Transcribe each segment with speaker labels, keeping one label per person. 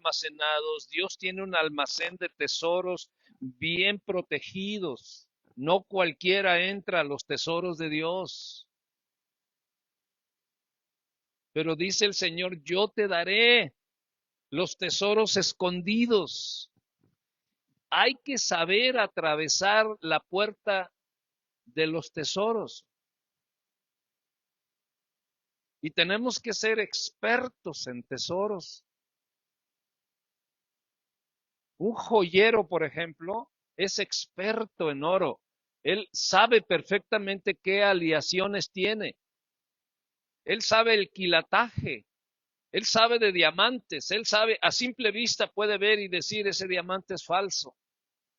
Speaker 1: almacenados. Dios tiene un almacén de tesoros bien protegidos. No cualquiera entra a los tesoros de Dios. Pero dice el Señor, yo te daré los tesoros escondidos. Hay que saber atravesar la puerta de los tesoros. Y tenemos que ser expertos en tesoros. Un joyero, por ejemplo, es experto en oro. Él sabe perfectamente qué aleaciones tiene. Él sabe el quilataje. Él sabe de diamantes. Él sabe, a simple vista puede ver y decir ese diamante es falso.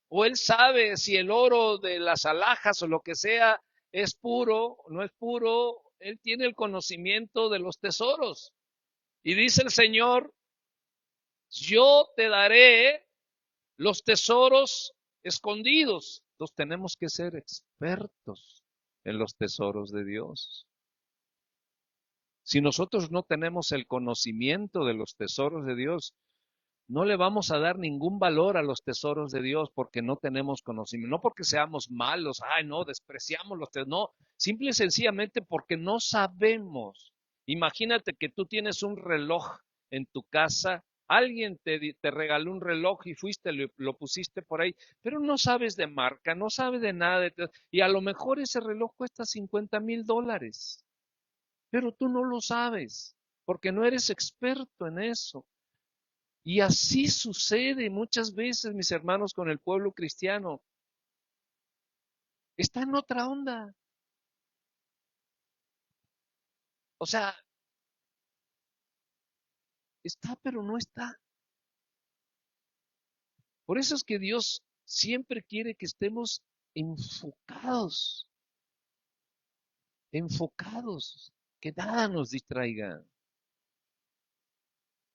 Speaker 1: O él sabe si el oro de las alhajas o lo que sea es puro o no es puro. Él tiene el conocimiento de los tesoros. Y dice el Señor, yo te daré los tesoros escondidos. Entonces tenemos que ser expertos en los tesoros de Dios. Si nosotros no tenemos el conocimiento de los tesoros de Dios, no le vamos a dar ningún valor a los tesoros de Dios porque no tenemos conocimiento, no porque seamos malos, ay no, despreciamos los tesoros, no, simple y sencillamente porque no sabemos. Imagínate que tú tienes un reloj en tu casa, alguien te regaló un reloj y fuiste, lo pusiste por ahí, pero no sabes de marca, no sabes de nada, y a lo mejor ese reloj cuesta $50,000, pero tú no lo sabes porque no eres experto en eso. Y así sucede muchas veces, mis hermanos, con el pueblo cristiano. Está en otra onda. O sea, está, pero no está. Por eso es que Dios siempre quiere que estemos enfocados, enfocados, que nada nos distraiga,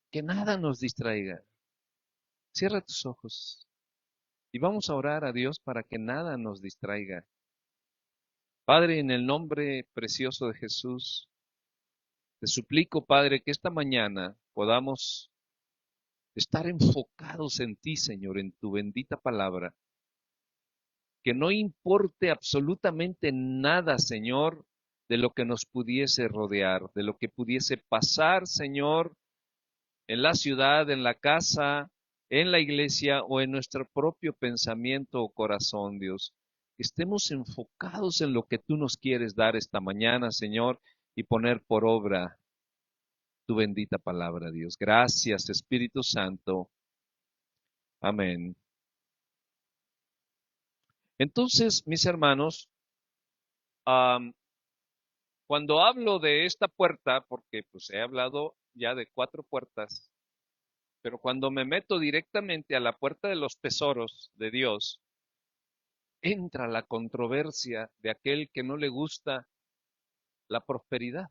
Speaker 1: que nada nos distraiga. Cierra tus ojos y vamos a orar a Dios para que nada nos distraiga. Padre, en el nombre precioso de Jesús, te suplico, Padre, que esta mañana podamos estar enfocados en ti, Señor, en tu bendita palabra. Que no importe absolutamente nada, Señor, de lo que nos pudiese rodear, de lo que pudiese pasar, Señor, en la ciudad, en la casa, en la iglesia o en nuestro propio pensamiento o corazón, Dios. Que estemos enfocados en lo que tú nos quieres dar esta mañana, Señor, y poner por obra tu bendita palabra, Dios. Gracias, Espíritu Santo. Amén. Entonces, mis hermanos, am, cuando hablo de esta puerta, porque pues he hablado ya de 4 puertas, pero cuando me meto directamente a la puerta de los tesoros de Dios, entra la controversia de aquel que no le gusta la prosperidad.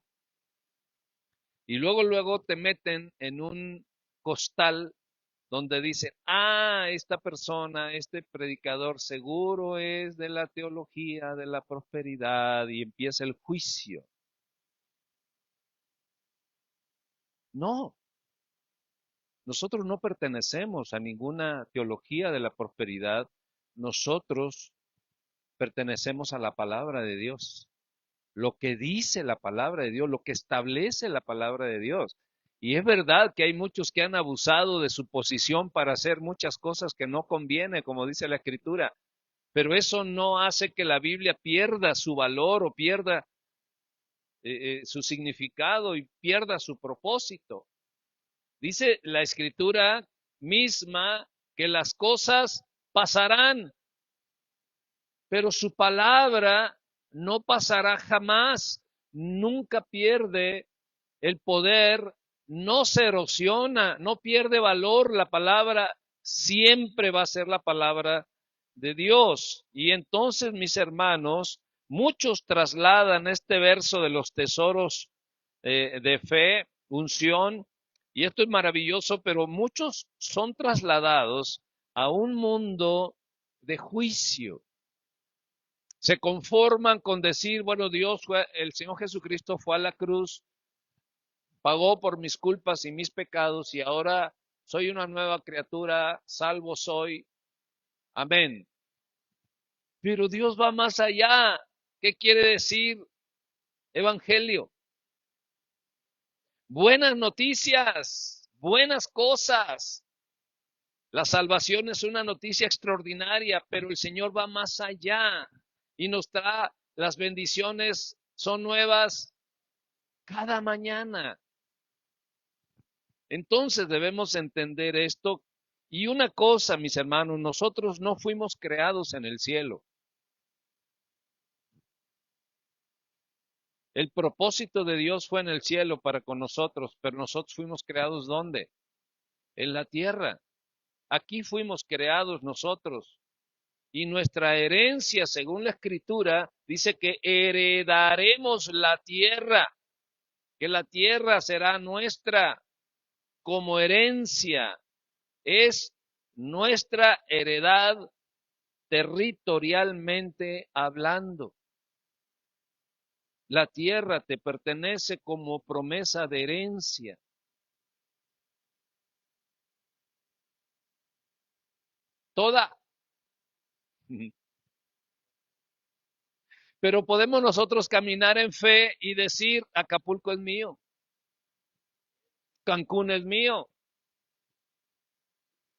Speaker 1: Y luego te meten en un costal donde dicen, esta persona, este predicador seguro es de la teología de la prosperidad y empieza el juicio. No, nosotros no pertenecemos a ninguna teología de la prosperidad, nosotros pertenecemos a la palabra de Dios, lo que dice la palabra de Dios, lo que establece la palabra de Dios. Y es verdad que hay muchos que han abusado de su posición para hacer muchas cosas que no conviene, como dice la Escritura, pero eso no hace que la Biblia pierda su valor o pierda su significado y pierda su propósito. Dice la Escritura misma que las cosas pasarán, pero su palabra no pasará jamás, nunca pierde el poder, no se erosiona, no pierde valor, la palabra siempre va a ser la palabra de Dios. Y entonces, mis hermanos, muchos trasladan este verso de los tesoros de fe, unción, y esto es maravilloso, pero muchos son trasladados a un mundo de juicio. Se conforman con decir, bueno, el Señor Jesucristo fue a la cruz, pagó por mis culpas y mis pecados y ahora soy una nueva criatura, salvo soy, amén. Pero Dios va más allá. ¿Qué quiere decir evangelio? Buenas noticias, buenas cosas. La salvación es una noticia extraordinaria, pero el Señor va más allá y nos trae las bendiciones, son nuevas cada mañana. Entonces debemos entender esto. Y una cosa, mis hermanos, nosotros no fuimos creados en el cielo. El propósito de Dios fue en el cielo para con nosotros, pero nosotros fuimos creados ¿dónde? En la tierra. Aquí fuimos creados nosotros. Y nuestra herencia, según la Escritura, dice que heredaremos la tierra, que la tierra será nuestra como herencia. Es nuestra heredad territorialmente hablando. La tierra te pertenece como promesa de herencia. Toda. Pero podemos nosotros caminar en fe y decir, Acapulco es mío, Cancún es mío,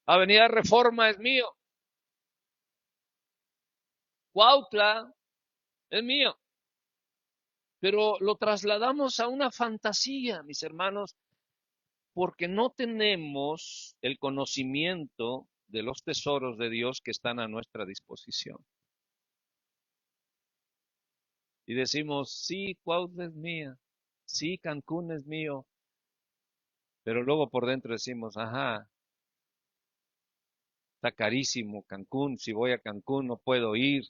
Speaker 1: Avenida Reforma es mío, Cuautla es mío. Pero lo trasladamos a una fantasía, mis hermanos, porque no tenemos el conocimiento de los tesoros de Dios que están a nuestra disposición. Y decimos, sí, Cuautla es mía, sí, Cancún es mío, pero luego por dentro decimos, ajá, está carísimo Cancún, si voy a Cancún no puedo ir.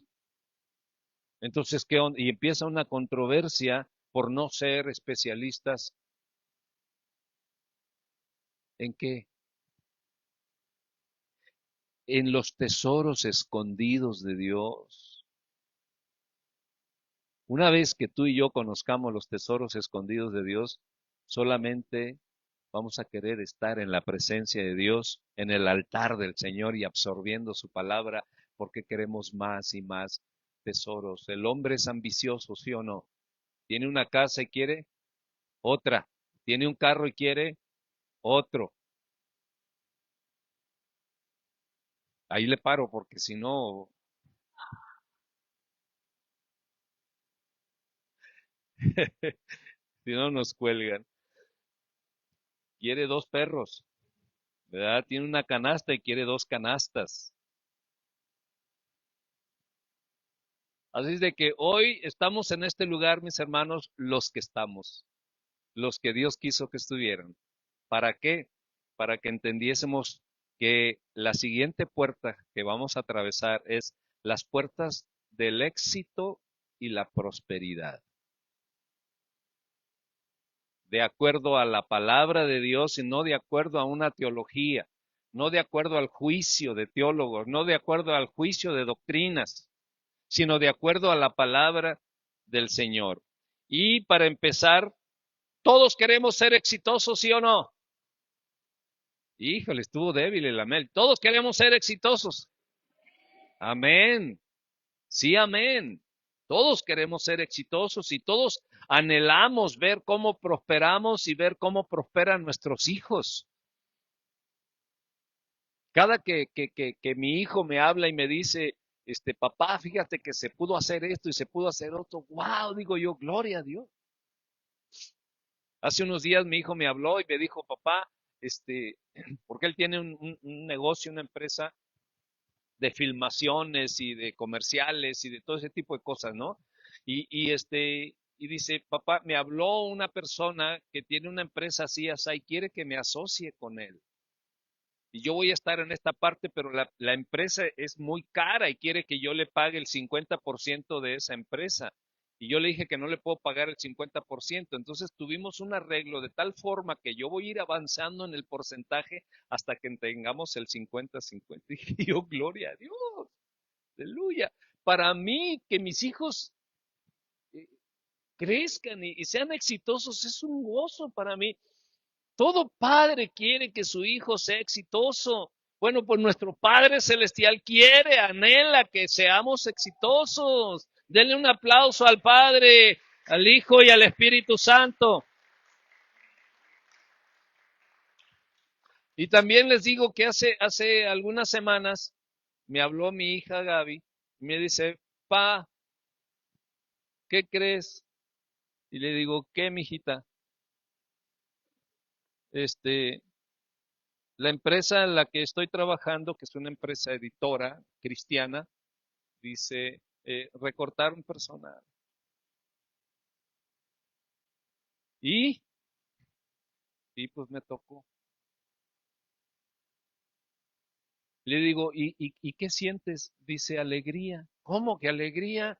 Speaker 1: Entonces, ¿qué onda? Y empieza una controversia por no ser especialistas en qué, en los tesoros escondidos de Dios. Una vez que tú y yo conozcamos los tesoros escondidos de Dios, solamente vamos a querer estar en la presencia de Dios, en el altar del Señor y absorbiendo su palabra, porque queremos más y más tesoros. El hombre es ambicioso, ¿sí o no? Tiene una casa y quiere otra. Tiene un carro y quiere otro. Ahí le paro porque si no, si no nos cuelgan. Quiere dos perros, ¿verdad? Tiene una canasta y quiere dos canastas. Así es de que hoy estamos en este lugar, mis hermanos, los que estamos, los que Dios quiso que estuvieran. ¿Para qué? Para que entendiésemos que la siguiente puerta que vamos a atravesar es las puertas del éxito y la prosperidad. De acuerdo a la palabra de Dios y no de acuerdo a una teología, no de acuerdo al juicio de teólogos, no de acuerdo al juicio de doctrinas, sino de acuerdo a la palabra del Señor. Y para empezar, todos queremos ser exitosos, ¿sí o no? Híjole, estuvo débil el amén. Todos queremos ser exitosos. Amén. Sí, amén. Todos queremos ser exitosos y todos anhelamos ver cómo prosperamos y ver cómo prosperan nuestros hijos. Cada que mi hijo me habla y me dice, papá, fíjate que se pudo hacer esto y se pudo hacer otro, wow, digo yo, gloria a Dios. Hace unos días mi hijo me habló y me dijo, papá, porque él tiene un negocio, una empresa de filmaciones y de comerciales y de todo ese tipo de cosas, ¿no? Y dice, papá, me habló una persona que tiene una empresa así, así, y quiere que me asocie con él. Y yo voy a estar en esta parte, pero la empresa es muy cara y quiere que yo le pague el 50% de esa empresa. Y yo le dije que no le puedo pagar el 50%. Entonces tuvimos un arreglo de tal forma que yo voy a ir avanzando en el porcentaje hasta que tengamos el 50-50. Y yo, gloria a Dios, aleluya. Para mí, que mis hijos crezcan y sean exitosos es un gozo para mí. Todo padre quiere que su hijo sea exitoso. Bueno, pues nuestro Padre Celestial quiere, anhela que seamos exitosos. Denle un aplauso al Padre, al Hijo y al Espíritu Santo. Y también les digo que hace algunas semanas me habló mi hija Gaby y me dice, pa, ¿qué crees? Y le digo, ¿qué, mijita? Este, la empresa en la que estoy trabajando, que es una empresa editora cristiana, dice, recortaron personal. Y, y pues me tocó. Le digo, ¿y qué sientes? Dice, alegría. ¿Cómo que alegría?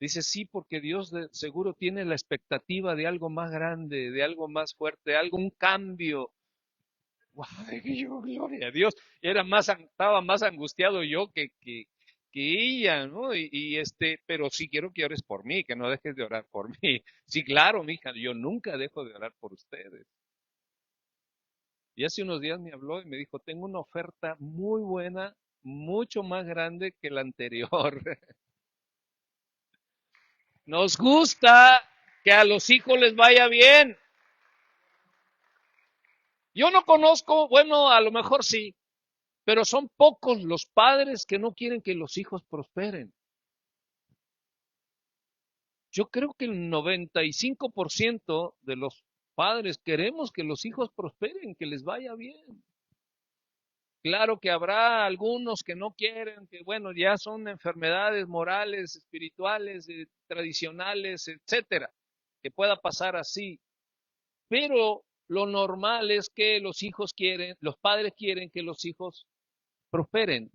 Speaker 1: Dice, sí, porque Dios seguro tiene la expectativa de algo más grande, de algo más fuerte, de algo, un cambio. Guay, yo, gloria a Dios. Estaba más angustiado yo que ella, ¿no? Pero sí quiero que ores por mí, que no dejes de orar por mí. Sí, claro, mija, yo nunca dejo de orar por ustedes. Y hace unos días me habló y me dijo, tengo una oferta muy buena, mucho más grande que la anterior. Nos gusta que a los hijos les vaya bien. Yo no conozco, bueno, a lo mejor sí, pero son pocos los padres que no quieren que los hijos prosperen. Yo creo que el 95% de los padres queremos que los hijos prosperen, que les vaya bien. Claro que habrá algunos que no quieren, que bueno, ya son enfermedades morales, espirituales, tradicionales, etcétera, que pueda pasar así. Pero lo normal es que los padres quieren que los hijos prosperen.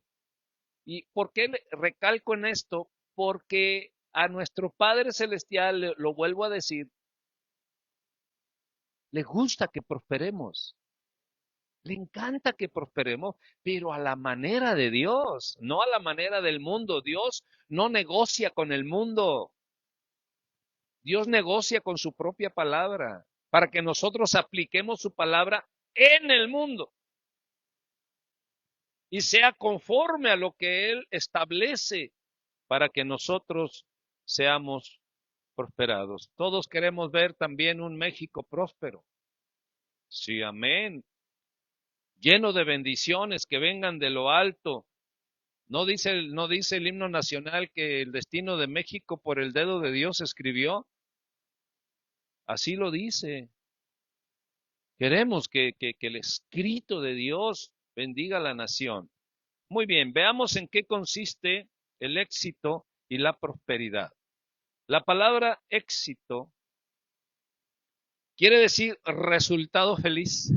Speaker 1: ¿Y por qué recalco en esto? Porque a nuestro Padre Celestial, lo vuelvo a decir, le gusta que prosperemos. Le encanta que prosperemos, pero a la manera de Dios, no a la manera del mundo. Dios no negocia con el mundo. Dios negocia con su propia palabra para que nosotros apliquemos su palabra en el mundo y sea conforme a lo que Él establece para que nosotros seamos prosperados. Todos queremos ver también un México próspero. Sí, amén. Lleno de bendiciones que vengan de lo alto. No dice el himno nacional que el destino de México por el dedo de Dios se escribió. Así lo dice. Queremos que el escrito de Dios bendiga a la nación. Muy bien, veamos en qué consiste el éxito y la prosperidad. La palabra éxito quiere decir resultado feliz.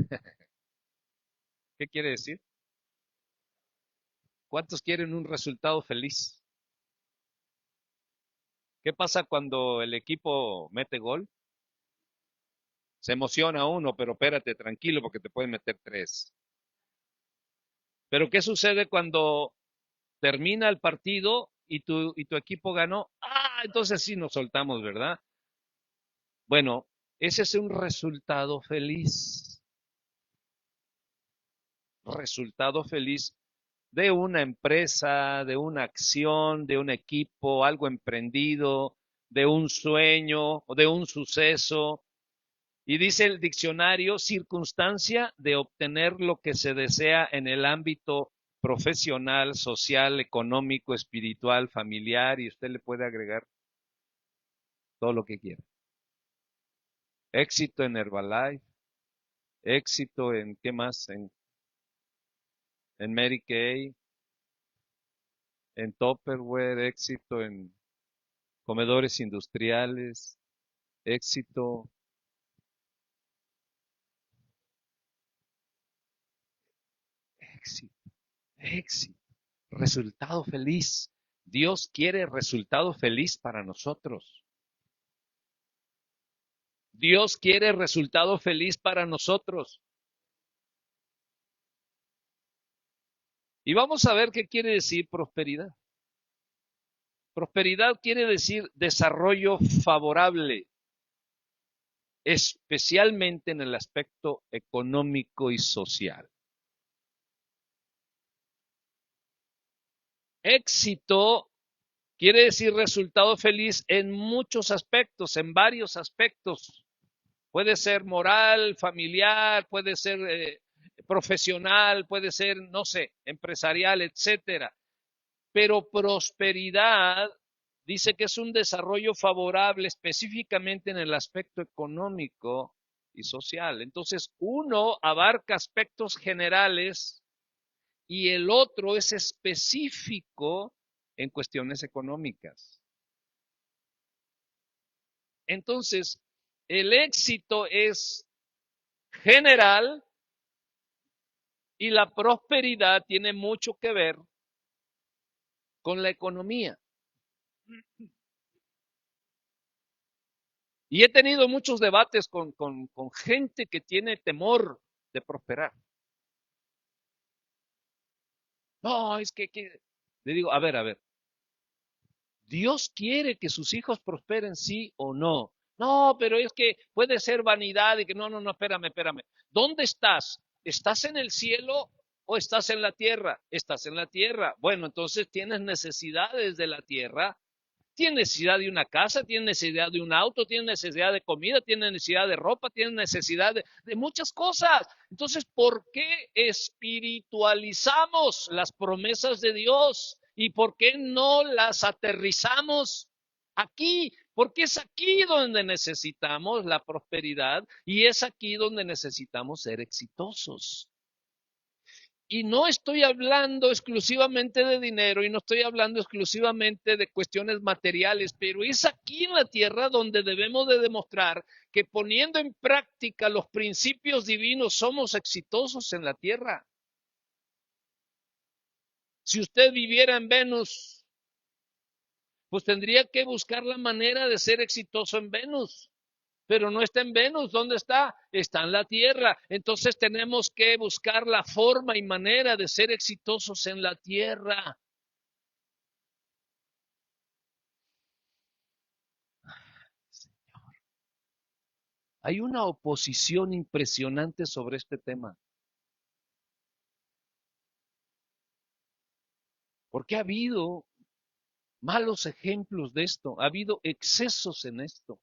Speaker 1: ¿Qué quiere decir? ¿Cuántos quieren un resultado feliz? ¿Qué pasa cuando el equipo mete gol? Se emociona uno, pero espérate, tranquilo, porque te pueden meter tres. Pero ¿qué sucede cuando termina el partido y tu equipo ganó? Ah, entonces sí nos soltamos, ¿verdad? Bueno, ese es un resultado feliz. Resultado feliz de una empresa, de una acción, de un equipo, algo emprendido, de un sueño o de un suceso. Y dice el diccionario, circunstancia de obtener lo que se desea en el ámbito profesional, social, económico, espiritual, familiar, y usted le puede agregar todo lo que quiera. Éxito en Herbalife, éxito en, ¿qué más? En Mary Kay, en Tupperware, éxito en comedores industriales, éxito, éxito, éxito, resultado feliz. Dios quiere resultado feliz para nosotros. Dios quiere resultado feliz para nosotros. Y vamos a ver qué quiere decir prosperidad. Prosperidad quiere decir desarrollo favorable. especialmente en el aspecto económico y social. Éxito quiere decir resultado feliz en muchos aspectos, en varios aspectos. Puede ser moral, familiar, puede ser profesional, puede ser, no sé, empresarial, etcétera. Pero prosperidad dice que es un desarrollo favorable específicamente en el aspecto económico y social. Entonces, uno abarca aspectos generales y el otro es específico en cuestiones económicas. Entonces, el éxito es general y la prosperidad tiene mucho que ver con la economía. Y he tenido muchos debates con gente que tiene temor de prosperar. No, es que, le digo, a ver, Dios quiere que sus hijos prosperen, sí o no. No, pero es que puede ser vanidad y que no, espérame. ¿Dónde estás? ¿Estás en el cielo o estás en la tierra? Estás en la tierra. Bueno, entonces tienes necesidades de la tierra. Tienes necesidad de una casa, tienes necesidad de un auto, tienes necesidad de comida, tienes necesidad de ropa, tienes necesidad de muchas cosas. Entonces, ¿por qué espiritualizamos las promesas de Dios? ¿Y por qué no las aterrizamos aquí? Porque es aquí donde necesitamos la prosperidad y es aquí donde necesitamos ser exitosos. Y no estoy hablando exclusivamente de dinero y no estoy hablando exclusivamente de cuestiones materiales, pero es aquí en la tierra donde debemos de demostrar que poniendo en práctica los principios divinos somos exitosos en la tierra. Si usted viviera en Venus, pues tendría que buscar la manera de ser exitoso en Venus. Pero no está en Venus, ¿dónde está? Está en la Tierra. Entonces tenemos que buscar la forma y manera de ser exitosos en la Tierra. Hay una oposición impresionante sobre este tema, porque ha habido malos ejemplos de esto, ha habido excesos en esto,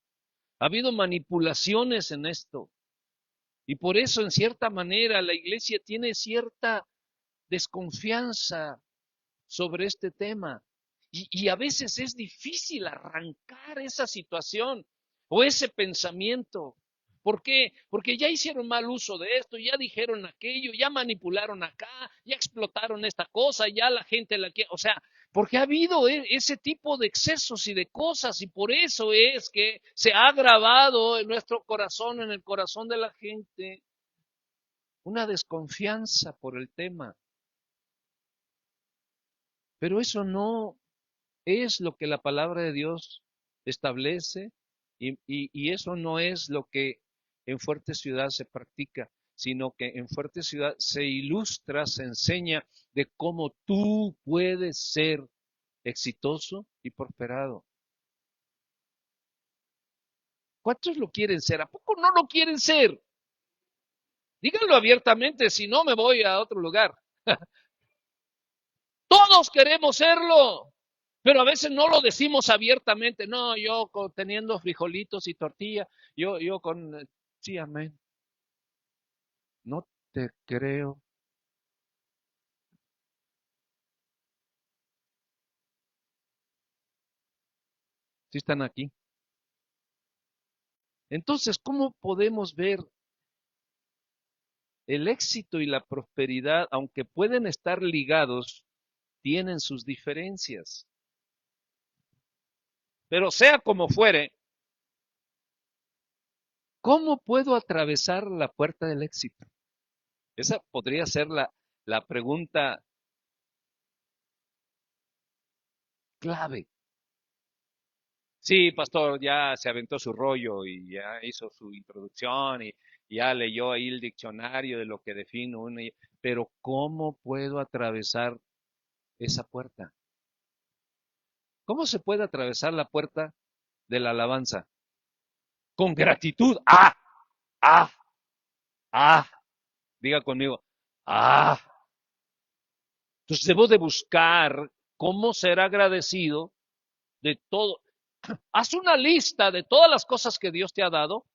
Speaker 1: ha habido manipulaciones en esto, y por eso en cierta manera la iglesia tiene cierta desconfianza sobre este tema. Y a veces es difícil arrancar esa situación o ese pensamiento. ¿Por qué? Porque ya hicieron mal uso de esto, ya dijeron aquello, ya manipularon acá, ya explotaron esta cosa, ya la gente la quiere. O sea, porque ha habido ese tipo de excesos y de cosas y por eso es que se ha grabado en nuestro corazón, en el corazón de la gente, una desconfianza por el tema. Pero eso no es lo que la palabra de Dios establece y eso no es lo que en Fuerte Ciudad se practica, sino que en Fuerte Ciudad se ilustra, se enseña de cómo tú puedes ser exitoso y prosperado. ¿Cuántos lo quieren ser? ¿A poco no lo quieren ser? Díganlo abiertamente, si no me voy a otro lugar. Todos queremos serlo. Pero a veces no lo decimos abiertamente. No, yo teniendo frijolitos y tortilla, yo con, sí, amén. No te creo. Si están aquí. Entonces, ¿cómo podemos ver el éxito y la prosperidad, aunque pueden estar ligados, tienen sus diferencias? Pero sea como fuere, ¿cómo puedo atravesar la puerta del éxito? Esa podría ser la pregunta clave. Sí, pastor, ya se aventó su rollo y ya hizo su introducción y ya leyó ahí el diccionario de lo que define uno. Pero ¿cómo puedo atravesar esa puerta? ¿Cómo se puede atravesar la puerta de la alabanza? con gratitud. Ah, ah, ah. Diga conmigo, ah. Entonces debo de buscar cómo ser agradecido de todo. Haz una lista de todas las cosas que Dios te ha dado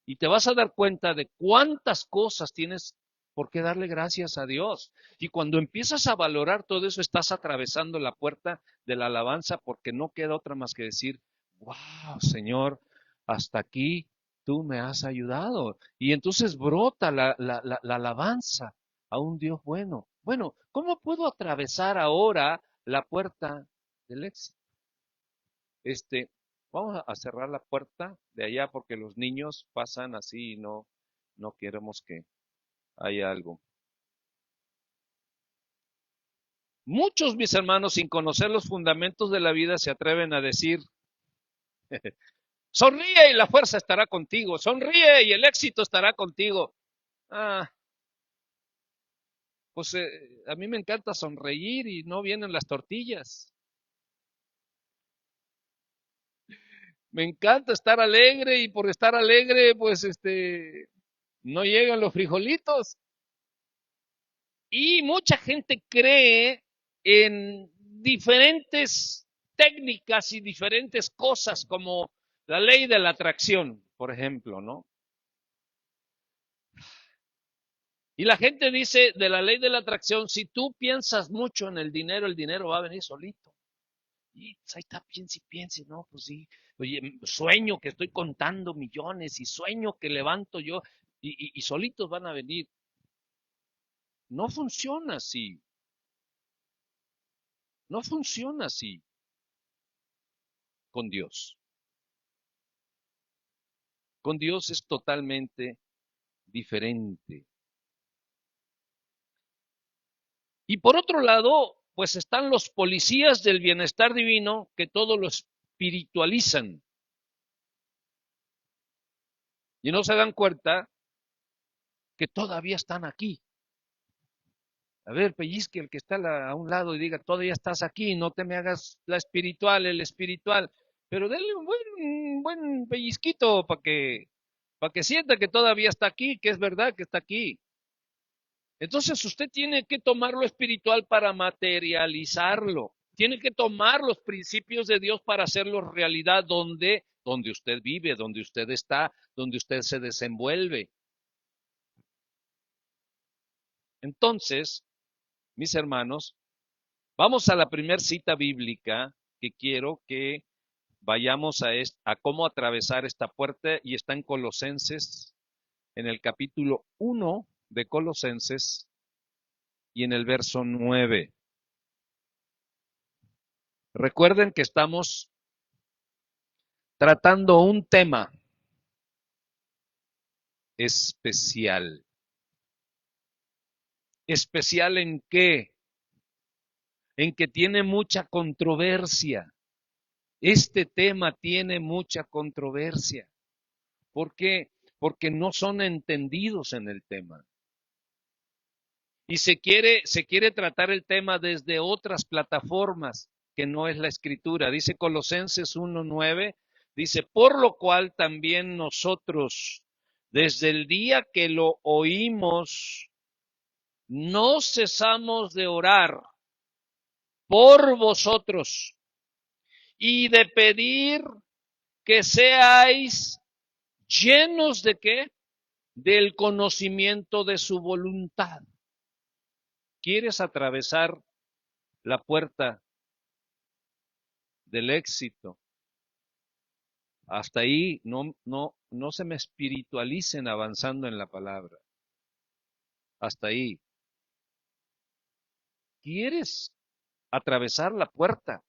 Speaker 1: y te vas a dar cuenta de cuántas cosas tienes por qué darle gracias a Dios. Y cuando empiezas a valorar todo eso, estás atravesando la puerta de la alabanza porque no queda otra más que decir, wow, Señor, hasta aquí tú me has ayudado. Y entonces brota la alabanza a un Dios bueno. Bueno, ¿cómo puedo atravesar ahora la puerta del éxito? Este, vamos a cerrar la puerta de allá porque los niños pasan así y no queremos que haya algo. Muchos, mis hermanos, sin conocer los fundamentos de la vida, se atreven a decir, sonríe y la fuerza estará contigo, sonríe y el éxito estará contigo. Ah, pues a mí me encanta sonreír y no vienen las tortillas. Me encanta estar alegre y por estar alegre, pues no llegan los frijolitos. Y mucha gente cree en diferentes técnicas y diferentes cosas como la ley de la atracción, por ejemplo, ¿no? Y la gente dice de la ley de la atracción, si tú piensas mucho en el dinero va a venir solito. Y pues, ahí está, piense, ¿no? Pues sí, oye, sueño que estoy contando millones y sueño que levanto yo y solitos van a venir. No funciona así, no funciona así con Dios. Con Dios es totalmente diferente. Y por otro lado, pues están los policías del bienestar divino que todo lo espiritualizan y no se dan cuenta que todavía están aquí. A ver, pellizque el que está a un lado y diga, todavía estás aquí, no te me hagas la espiritual, el espiritual, pero denle un buen pellizquito para que sienta que todavía está aquí, que es verdad que está aquí. Entonces usted tiene que tomar lo espiritual para materializarlo. Tiene que tomar los principios de Dios para hacerlos realidad donde usted vive, donde usted está, donde usted se desenvuelve. Entonces, mis hermanos, vamos a la primera cita bíblica que quiero que vayamos a cómo atravesar esta puerta y está en Colosenses, en el capítulo 1 de Colosenses y en el verso 9. Recuerden que estamos tratando un tema especial. ¿Especial en qué? En que tiene mucha controversia. Este tema tiene mucha controversia. ¿Por qué? Porque no son entendidos en el tema. Y se quiere tratar el tema desde otras plataformas que no es la escritura. Dice Colosenses 1:9, dice, por lo cual también nosotros, desde el día que lo oímos, no cesamos de orar por vosotros y de pedir que seáis llenos de qué? Del conocimiento de su voluntad. ¿Quieres atravesar la puerta del éxito? Hasta ahí no se me espiritualicen avanzando en la palabra. Hasta ahí. ¿Quieres atravesar la puerta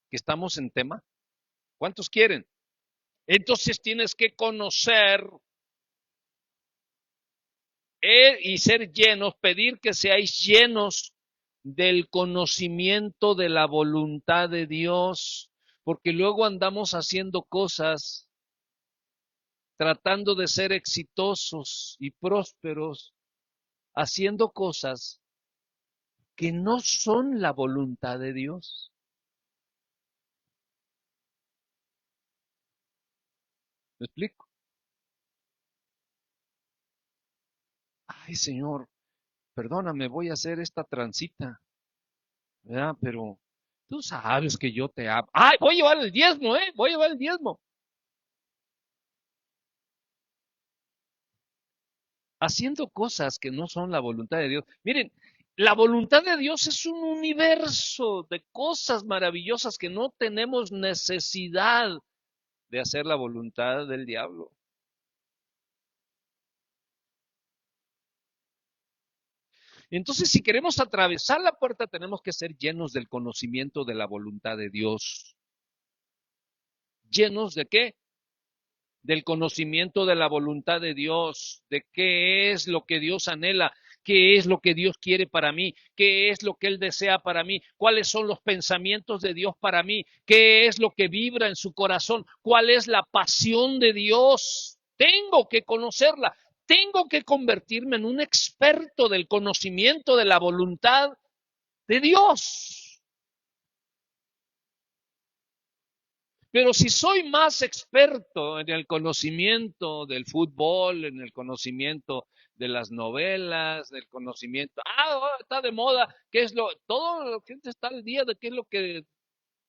Speaker 1: que estamos en tema? ¿Cuántos quieren? Entonces tienes que conocer y ser llenos, pedir que seáis llenos del conocimiento de la voluntad de Dios, porque luego andamos haciendo cosas, tratando de ser exitosos y prósperos, haciendo cosas que no son la voluntad de Dios. ¿Me explico? Ay, Señor, perdóname, voy a hacer esta transita, ¿verdad? Pero tú sabes que yo te amo. Ay, voy a llevar el diezmo, ¿eh? Voy a llevar el diezmo. Haciendo cosas que no son la voluntad de Dios. Miren, la voluntad de Dios es un universo de cosas maravillosas que no tenemos necesidad de hacer la voluntad del diablo. Entonces, si queremos atravesar la puerta, tenemos que ser llenos del conocimiento de la voluntad de Dios. ¿Llenos de qué? Del conocimiento de la voluntad de Dios, de qué es lo que Dios anhela, qué es lo que Dios quiere para mí, qué es lo que Él desea para mí, cuáles son los pensamientos de Dios para mí, qué es lo que vibra en su corazón, cuál es la pasión de Dios. Tengo que conocerla, tengo que convertirme en un experto del conocimiento de la voluntad de Dios. Pero si soy más experto en el conocimiento del fútbol, en el conocimiento de las novelas, del conocimiento, está de moda, ¿qué es lo? Todo la gente está al día de qué es lo que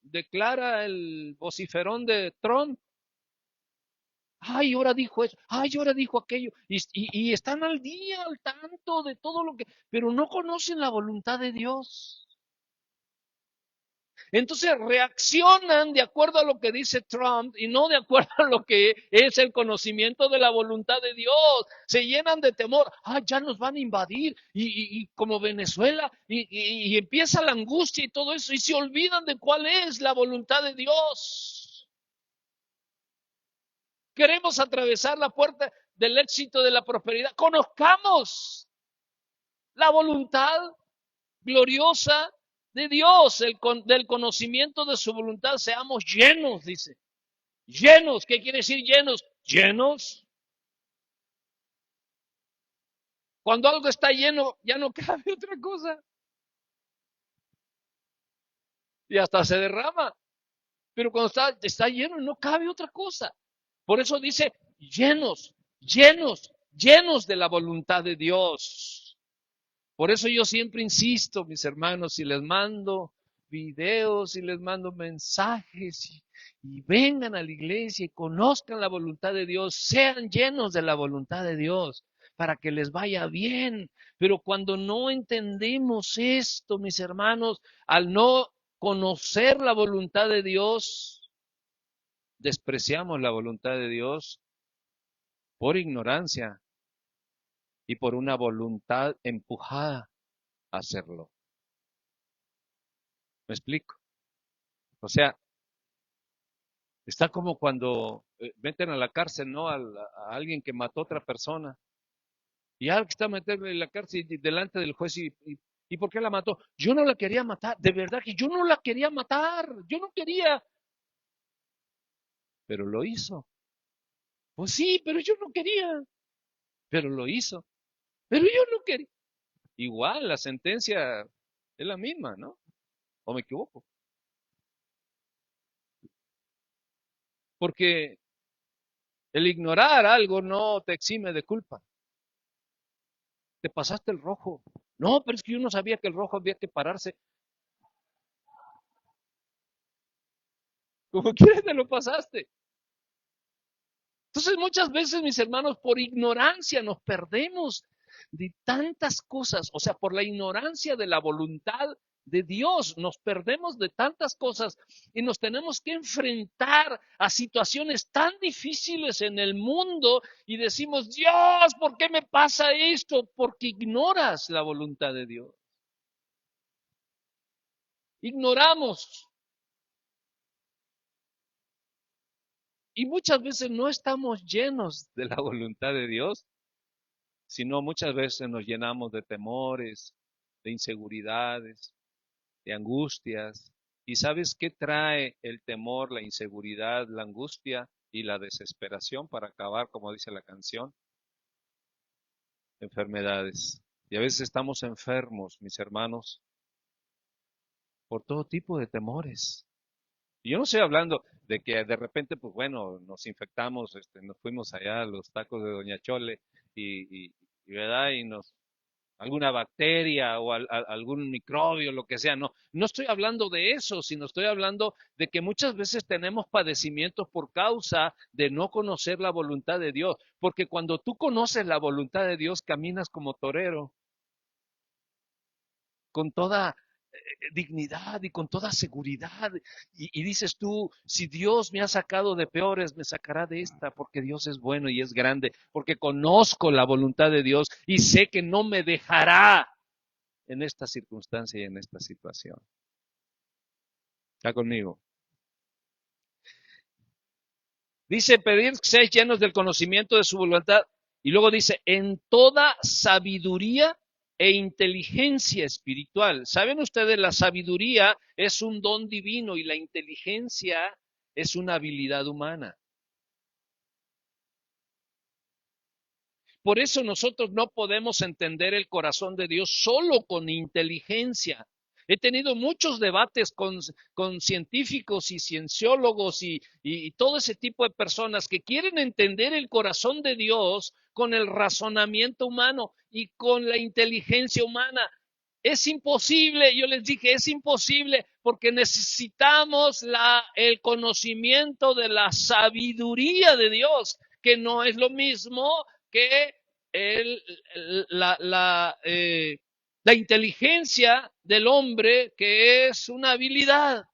Speaker 1: declara el vociferón de Trump. Ay, ahora dijo eso, ay, ahora dijo aquello, y están al día, al tanto de todo lo que, pero no conocen la voluntad de Dios. Entonces reaccionan de acuerdo a lo que dice Trump y no de acuerdo a lo que es el conocimiento de la voluntad de Dios. Se llenan de temor. Ya nos van a invadir y como Venezuela y empieza la angustia y todo eso y se olvidan de cuál es la voluntad de Dios. Queremos atravesar la puerta del éxito, de la prosperidad. Conozcamos la voluntad gloriosa de Dios, del conocimiento de su voluntad, seamos llenos, dice. Llenos, ¿qué quiere decir llenos? Llenos. Cuando algo está lleno, ya no cabe otra cosa. Y hasta se derrama. Pero cuando está lleno, no cabe otra cosa. Por eso dice llenos, llenos, llenos de la voluntad de Dios. Por eso yo siempre insisto, mis hermanos, si les mando videos, si les mando mensajes y vengan a la iglesia y conozcan la voluntad de Dios, sean llenos de la voluntad de Dios para que les vaya bien. Pero cuando no entendemos esto, mis hermanos, al no conocer la voluntad de Dios, despreciamos la voluntad de Dios por ignorancia y por una voluntad empujada a hacerlo. ¿Me explico? O sea, está como cuando meten a la cárcel, ¿no? A alguien que mató a otra persona. Y alguien que está metiendo en la cárcel delante del juez y ¿por qué la mató? Yo no la quería matar, de verdad que yo no la quería matar, yo no quería, pero lo hizo. Pues sí, pero yo no quería, pero lo hizo. Pero yo no quería. Igual, la sentencia es la misma, ¿no? ¿O me equivoco? Porque el ignorar algo no te exime de culpa. Te pasaste el rojo. No, pero es que yo no sabía que el rojo había que pararse. Como quieres te lo pasaste. Entonces muchas veces, mis hermanos, por ignorancia nos perdemos de tantas cosas, o sea, por la ignorancia de la voluntad de Dios, nos perdemos de tantas cosas y nos tenemos que enfrentar a situaciones tan difíciles en el mundo y decimos, Dios, ¿por qué me pasa esto? Porque ignoras la voluntad de Dios. Ignoramos. Y muchas veces no estamos llenos de la voluntad de Dios, sino muchas veces nos llenamos de temores, de inseguridades, de angustias. ¿Y sabes qué trae el temor, la inseguridad, la angustia y la desesperación para acabar, como dice la canción? Enfermedades. Y a veces estamos enfermos, mis hermanos, por todo tipo de temores. Y yo no estoy hablando de que de repente, pues bueno, nos infectamos, nos fuimos allá a los tacos de Doña Chole ¿verdad? Y nos alguna bacteria o algún microbio, lo que sea. No, no estoy hablando de eso, sino estoy hablando de que muchas veces tenemos padecimientos por causa de no conocer la voluntad de Dios. Porque cuando tú conoces la voluntad de Dios, caminas como torero, con toda dignidad y con toda seguridad. Y dices tú, si Dios me ha sacado de peores, me sacará de esta, porque Dios es bueno y es grande, porque conozco la voluntad de Dios y sé que no me dejará en esta circunstancia y en esta situación. ¿Está conmigo? Dice, pedir que seáis llenos del conocimiento de su voluntad. Y luego dice, en toda sabiduría e inteligencia espiritual. ¿Saben ustedes? La sabiduría es un don divino y la inteligencia es una habilidad humana. Por eso nosotros no podemos entender el corazón de Dios solo con inteligencia. He tenido muchos debates con científicos y cienciólogos y todo ese tipo de personas que quieren entender el corazón de Dios con el razonamiento humano y con la inteligencia humana. Es imposible, yo les dije, es imposible porque necesitamos el conocimiento de la sabiduría de Dios, que no es lo mismo que el, la, la, eh, la inteligencia del hombre, que es una habilidad.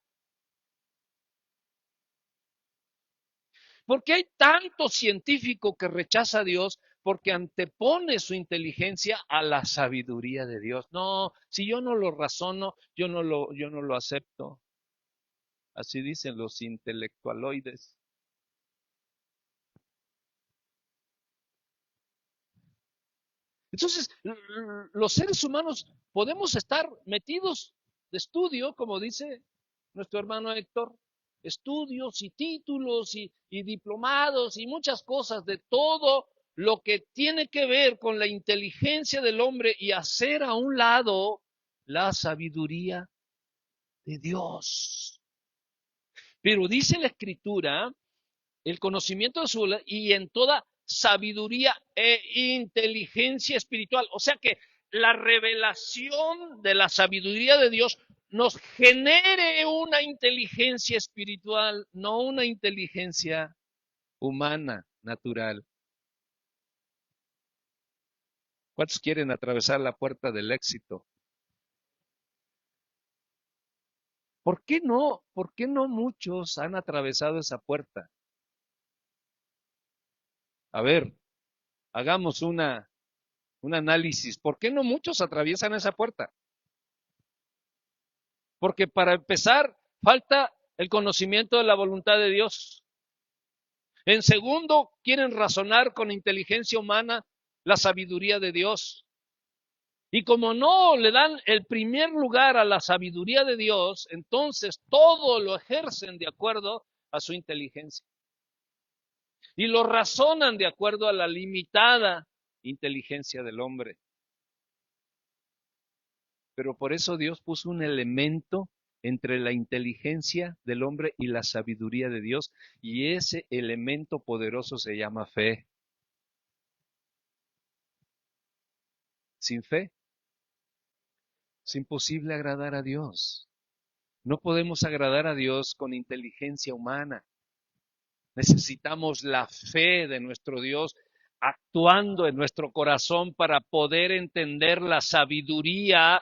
Speaker 1: ¿Por qué hay tanto científico que rechaza a Dios? Porque antepone su inteligencia a la sabiduría de Dios. No, si yo no lo razono, yo no lo acepto. Así dicen los intelectualoides. Entonces, los seres humanos podemos estar metidos de estudio, como dice nuestro hermano Héctor, estudios y títulos y diplomados y muchas cosas de todo lo que tiene que ver con la inteligencia del hombre y hacer a un lado la sabiduría de Dios. Pero dice la Escritura, el conocimiento de su y en toda sabiduría e inteligencia espiritual. O sea que la revelación de la sabiduría de Dios nos genere una inteligencia espiritual, no una inteligencia humana, natural. ¿Cuántos quieren atravesar la puerta del éxito? ¿Por qué no? ¿Por qué no muchos han atravesado esa puerta? A ver, hagamos un análisis. ¿Por qué no muchos atraviesan esa puerta? Porque para empezar, falta el conocimiento de la voluntad de Dios. En segundo, quieren razonar con inteligencia humana la sabiduría de Dios. Y como no le dan el primer lugar a la sabiduría de Dios, entonces todo lo ejercen de acuerdo a su inteligencia. Y lo razonan de acuerdo a la limitada inteligencia del hombre. Pero por eso Dios puso un elemento entre la inteligencia del hombre y la sabiduría de Dios, y ese elemento poderoso se llama fe. Sin fe es imposible agradar a Dios. No podemos agradar a Dios con inteligencia humana. Necesitamos la fe de nuestro Dios actuando en nuestro corazón para poder entender la sabiduría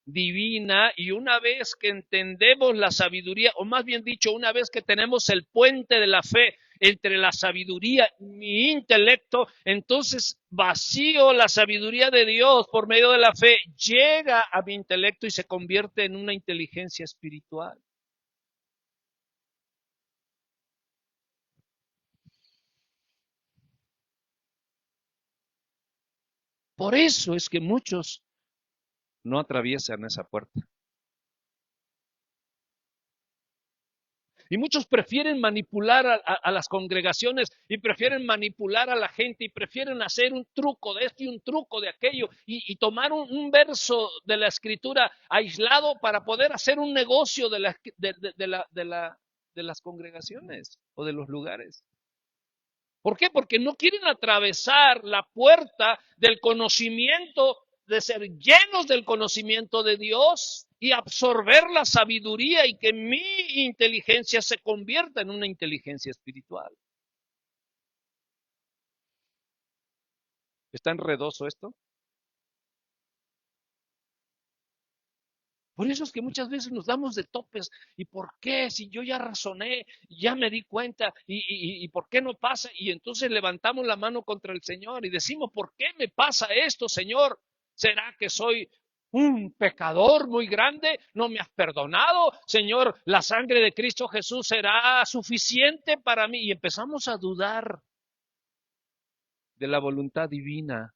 Speaker 1: divina, y una vez que entendemos la sabiduría, o más bien dicho, una vez que tenemos el puente de la fe entre la sabiduría y mi intelecto, entonces vacío la sabiduría de Dios por medio de la fe, llega a mi intelecto y se convierte en una inteligencia espiritual. Por eso es que muchos no atraviesan esa puerta. Y muchos prefieren manipular a las congregaciones y prefieren manipular a la gente y prefieren hacer un truco de esto y un truco de aquello y tomar un verso de la escritura aislado para poder hacer un negocio de la de las congregaciones o de los lugares. ¿Por qué? Porque no quieren atravesar la puerta del conocimiento, de ser llenos del conocimiento de Dios y absorber la sabiduría y que mi inteligencia se convierta en una inteligencia espiritual. ¿Está enredoso esto? Por eso es que muchas veces nos damos de topes. ¿Y por qué? Si yo ya razoné, ya me di cuenta, ¿y por qué no pasa? Y entonces levantamos la mano contra el Señor y decimos, ¿por qué me pasa esto, Señor? ¿Será que soy un pecador muy grande? ¿No me has perdonado? Señor, la sangre de Cristo Jesús será suficiente para mí. Y empezamos a dudar de la voluntad divina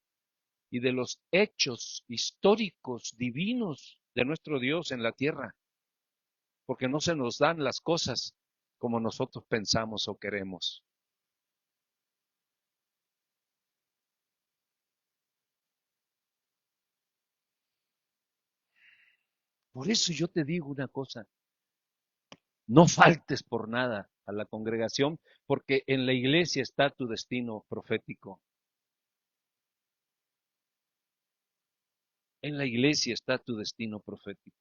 Speaker 1: y de los hechos históricos divinos de nuestro Dios en la tierra, porque no se nos dan las cosas como nosotros pensamos o queremos. Por eso yo te digo una cosa, no faltes por nada a la congregación, porque en la iglesia está tu destino profético. En la iglesia está tu destino profético.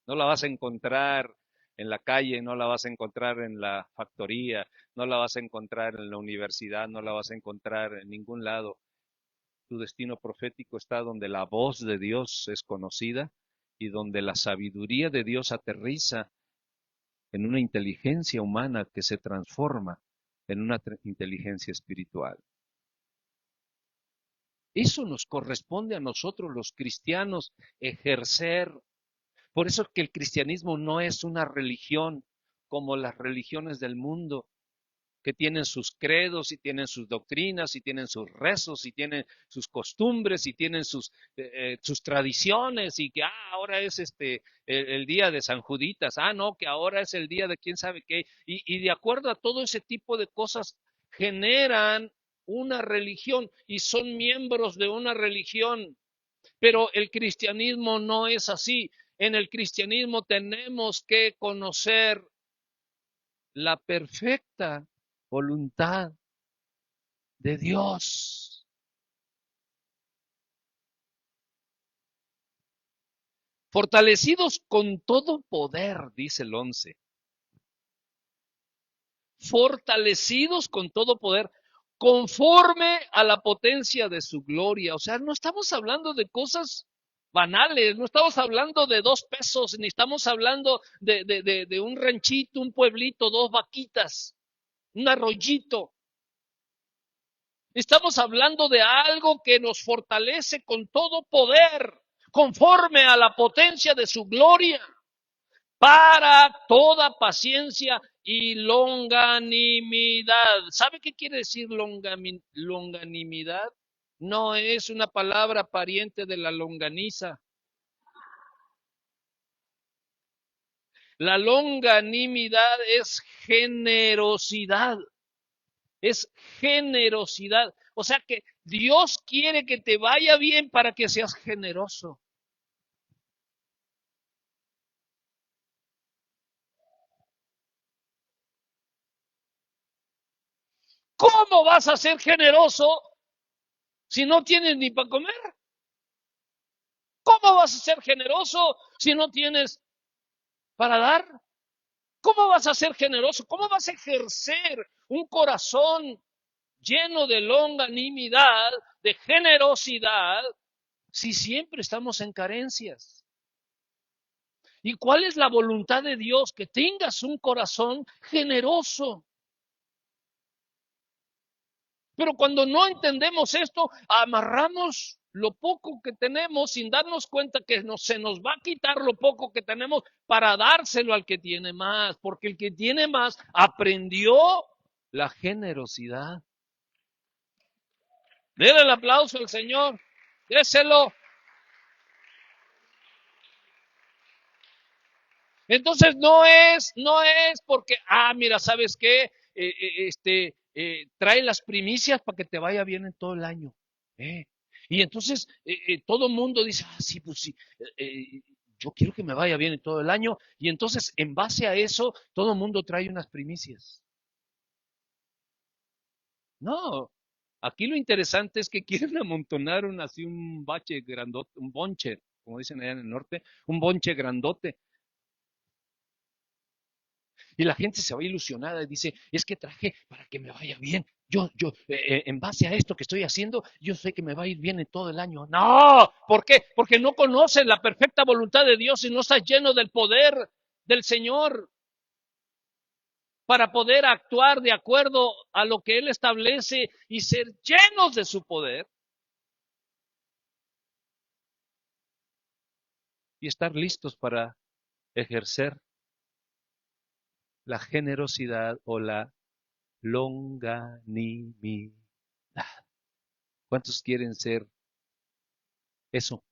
Speaker 1: No la vas a encontrar en la calle, no la vas a encontrar en la factoría, no la vas a encontrar en la universidad, no la vas a encontrar en ningún lado. Tu destino profético está donde la voz de Dios es conocida y donde la sabiduría de Dios aterriza en una inteligencia humana que se transforma en una inteligencia espiritual. Eso nos corresponde a nosotros los cristianos ejercer. Por eso es que el cristianismo no es una religión como las religiones del mundo, que tienen sus credos y tienen sus doctrinas y tienen sus rezos y tienen sus costumbres y tienen sus tradiciones y que ahora es el día de San Juditas, no, que ahora es el día de quién sabe qué, y de acuerdo a todo ese tipo de cosas generan una religión y son miembros de una religión, pero el cristianismo no es así. En el cristianismo tenemos que conocer la perfecta voluntad de Dios. Fortalecidos con todo poder, dice el 11. Fortalecidos con todo poder, conforme a la potencia de su gloria. O sea, no estamos hablando de cosas banales, no estamos hablando de 2 pesos, ni estamos hablando de un ranchito, un pueblito, 2 vaquitas, un arroyito. Estamos hablando de algo que nos fortalece con todo poder, conforme a la potencia de su gloria, para toda paciencia y longanimidad. ¿Sabe qué quiere decir longanimidad? No es una palabra pariente de la longaniza. La longanimidad es generosidad. Es generosidad. O sea que Dios quiere que te vaya bien para que seas generoso. ¿Cómo vas a ser generoso si no tienes ni para comer? ¿Cómo vas a ser generoso si no tienes para dar? ¿Cómo vas a ser generoso? ¿Cómo vas a ejercer un corazón lleno de longanimidad, de generosidad, si siempre estamos en carencias? ¿Y cuál es la voluntad de Dios? Que tengas un corazón generoso. Pero cuando no entendemos esto, amarramos lo poco que tenemos sin darnos cuenta que se nos va a quitar lo poco que tenemos para dárselo al que tiene más, porque el que tiene más aprendió la generosidad. Dele el aplauso al Señor, déselo. Entonces no es porque, mira, ¿sabes qué? Trae las primicias para que te vaya bien en todo el año. Y entonces todo el mundo dice, sí, pues sí, yo quiero que me vaya bien en todo el año, y entonces en base a eso todo el mundo trae unas primicias. No, aquí lo interesante es que quieren amontonar así un bache grandote, un bonche, como dicen allá en el norte, un bonche grandote. Y la gente se va ilusionada y dice, es que traje para que me vaya bien. En base a esto que estoy haciendo, yo sé que me va a ir bien en todo el año. No, ¿por qué? Porque no conoces la perfecta voluntad de Dios y no estás lleno del poder del Señor para poder actuar de acuerdo a lo que Él establece y ser llenos de su poder y estar listos para ejercer la generosidad o la longanimidad. ¿Cuántos quieren ser eso?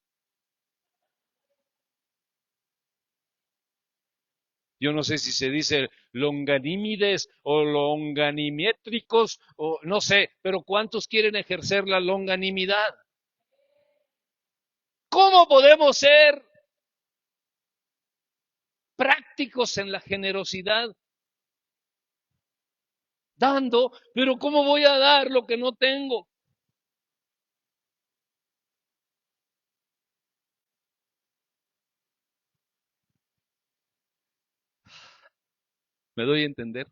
Speaker 1: Yo no sé si se dice longanímides o longanimétricos o no sé, pero ¿cuántos quieren ejercer la longanimidad? ¿Cómo podemos ser prácticos en la generosidad? Dando, pero ¿cómo voy a dar lo que no tengo? ¿Me doy a entender?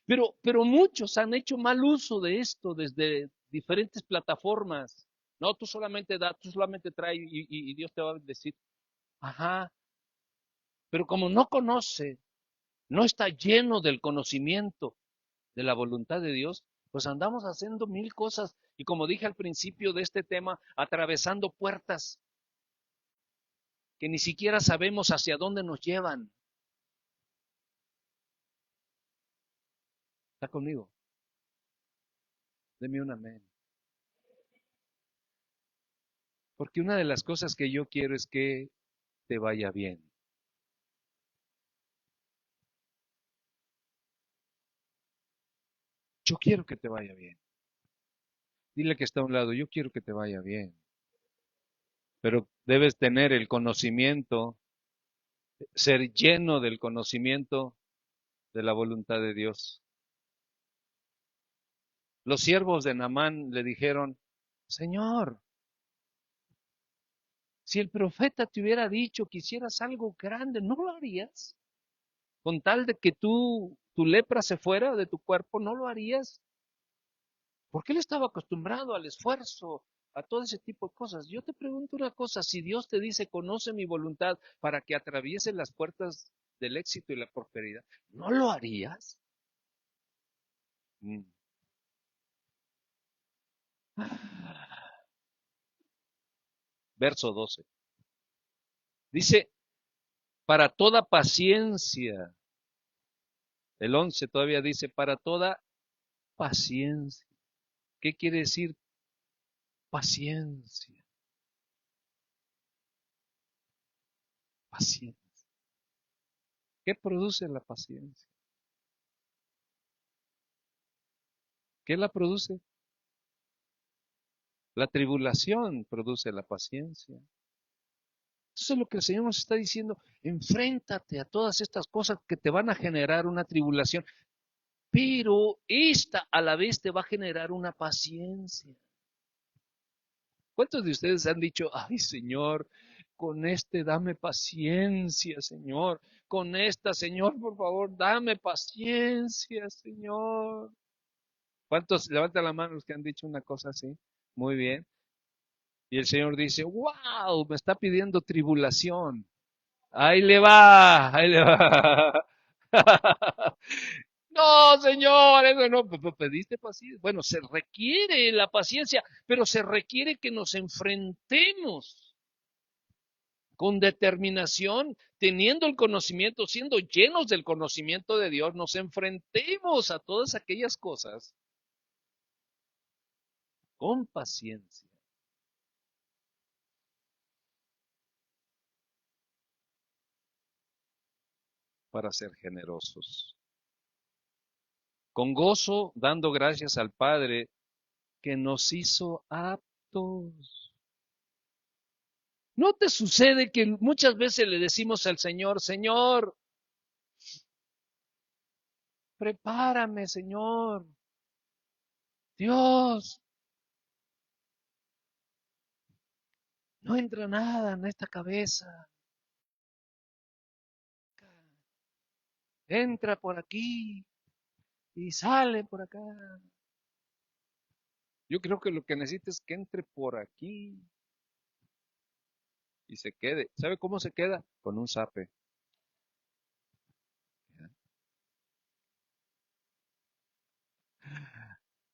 Speaker 1: Pero muchos han hecho mal uso de esto desde diferentes plataformas. No, tú solamente da, tú solamente trae y Dios te va a decir, ajá, pero como no conoce, no está lleno del conocimiento de la voluntad de Dios, pues andamos haciendo mil cosas y como dije al principio de este tema, atravesando puertas que ni siquiera sabemos hacia dónde nos llevan. ¿Está conmigo? Deme un amén. Porque una de las cosas que yo quiero es que te vaya bien. Yo quiero que te vaya bien. Dile que está a un lado, yo quiero que te vaya bien. Pero debes tener el conocimiento, ser lleno del conocimiento de la voluntad de Dios. Los siervos de Naamán le dijeron, Señor, si el profeta te hubiera dicho que hicieras algo grande, ¿no lo harías? Con tal de que tu lepra se fuera de tu cuerpo, ¿no lo harías? Porque él estaba acostumbrado al esfuerzo, a todo ese tipo de cosas. Yo te pregunto una cosa, si Dios te dice, conoce mi voluntad para que atraviese las puertas del éxito y la prosperidad, ¿no lo harías? Mm. Verso 12. Dice, para toda paciencia. El 11 todavía dice, para toda paciencia. ¿Qué quiere decir paciencia? Paciencia. ¿Qué produce la paciencia? ¿Qué la produce? La tribulación produce la paciencia. Entonces lo que el Señor nos está diciendo, enfréntate a todas estas cosas que te van a generar una tribulación, pero esta a la vez te va a generar una paciencia. ¿Cuántos de ustedes han dicho, ay Señor, con este dame paciencia, Señor, con esta, Señor, por favor, dame paciencia, Señor? ¿Cuántos levantan la mano los que han dicho una cosa así? Muy bien. Y el Señor dice, wow, me está pidiendo tribulación. Ahí le va, ahí le va. No, Señor, eso no, pediste paciencia. Bueno, se requiere la paciencia, pero se requiere que nos enfrentemos con determinación, teniendo el conocimiento, siendo llenos del conocimiento de Dios, nos enfrentemos a todas aquellas cosas con paciencia para ser generosos. Con gozo, dando gracias al Padre que nos hizo aptos. ¿No te sucede que muchas veces le decimos al Señor, Señor, prepárame, Señor, Dios, no entra nada en esta cabeza, entra por aquí y sale por acá? Yo creo que lo que necesita es que entre por aquí y se quede. ¿Sabe cómo se queda? Con un zape.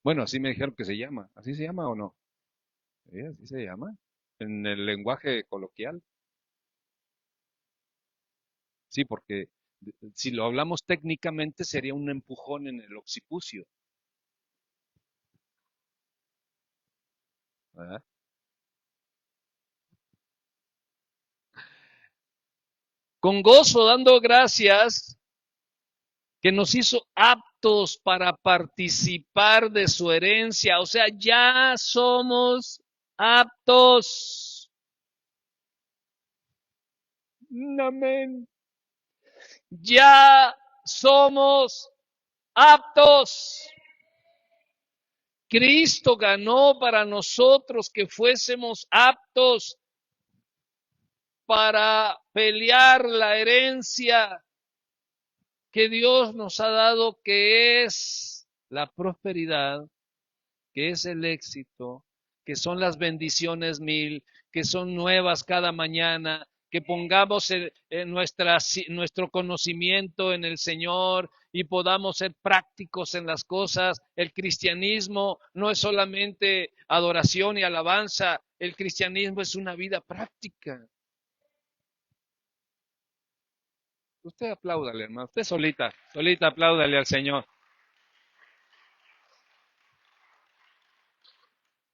Speaker 1: Bueno, así me dijeron que se llama. ¿Así se llama o no? Sí, así se llama. En el lenguaje coloquial. Sí, porque si lo hablamos técnicamente sería un empujón en el occipucio, ¿verdad? Con gozo dando gracias que nos hizo aptos para participar de su herencia. O sea, ya somos aptos. Amén. Ya somos aptos. Cristo ganó para nosotros que fuésemos aptos para pelear la herencia que Dios nos ha dado, que es la prosperidad, que es el éxito, que son las bendiciones mil, que son nuevas cada mañana, que pongamos nuestro conocimiento en el Señor y podamos ser prácticos en las cosas. El cristianismo no es solamente adoración y alabanza, el cristianismo es una vida práctica. Usted apláudale, hermano, usted solita, solita apláudale al Señor.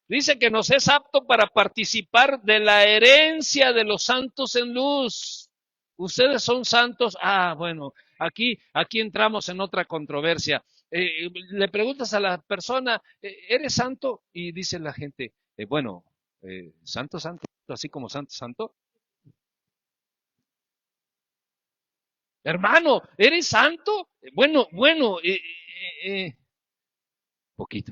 Speaker 1: Dice que nos es apto para participar de la herencia de los santos en luz. Ustedes son santos. Ah, bueno, aquí entramos en otra controversia. Le preguntas a la persona, ¿eres santo? Y dice la gente, bueno, santo, santo, así como santo, santo. Hermano, ¿eres santo? Bueno, poquito.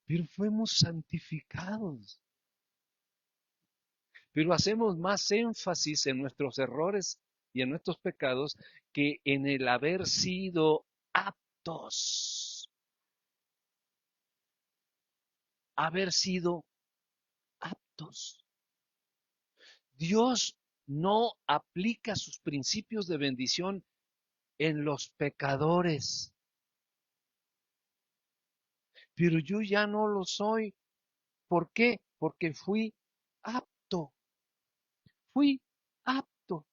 Speaker 1: Pero fuimos santificados. Pero hacemos más énfasis en nuestros errores y en nuestros pecados que en el haber sido aptos, haber sido aptos. Dios no aplica sus principios de bendición en los pecadores, pero yo ya no lo soy. ¿Por qué? Porque apto, fui apto.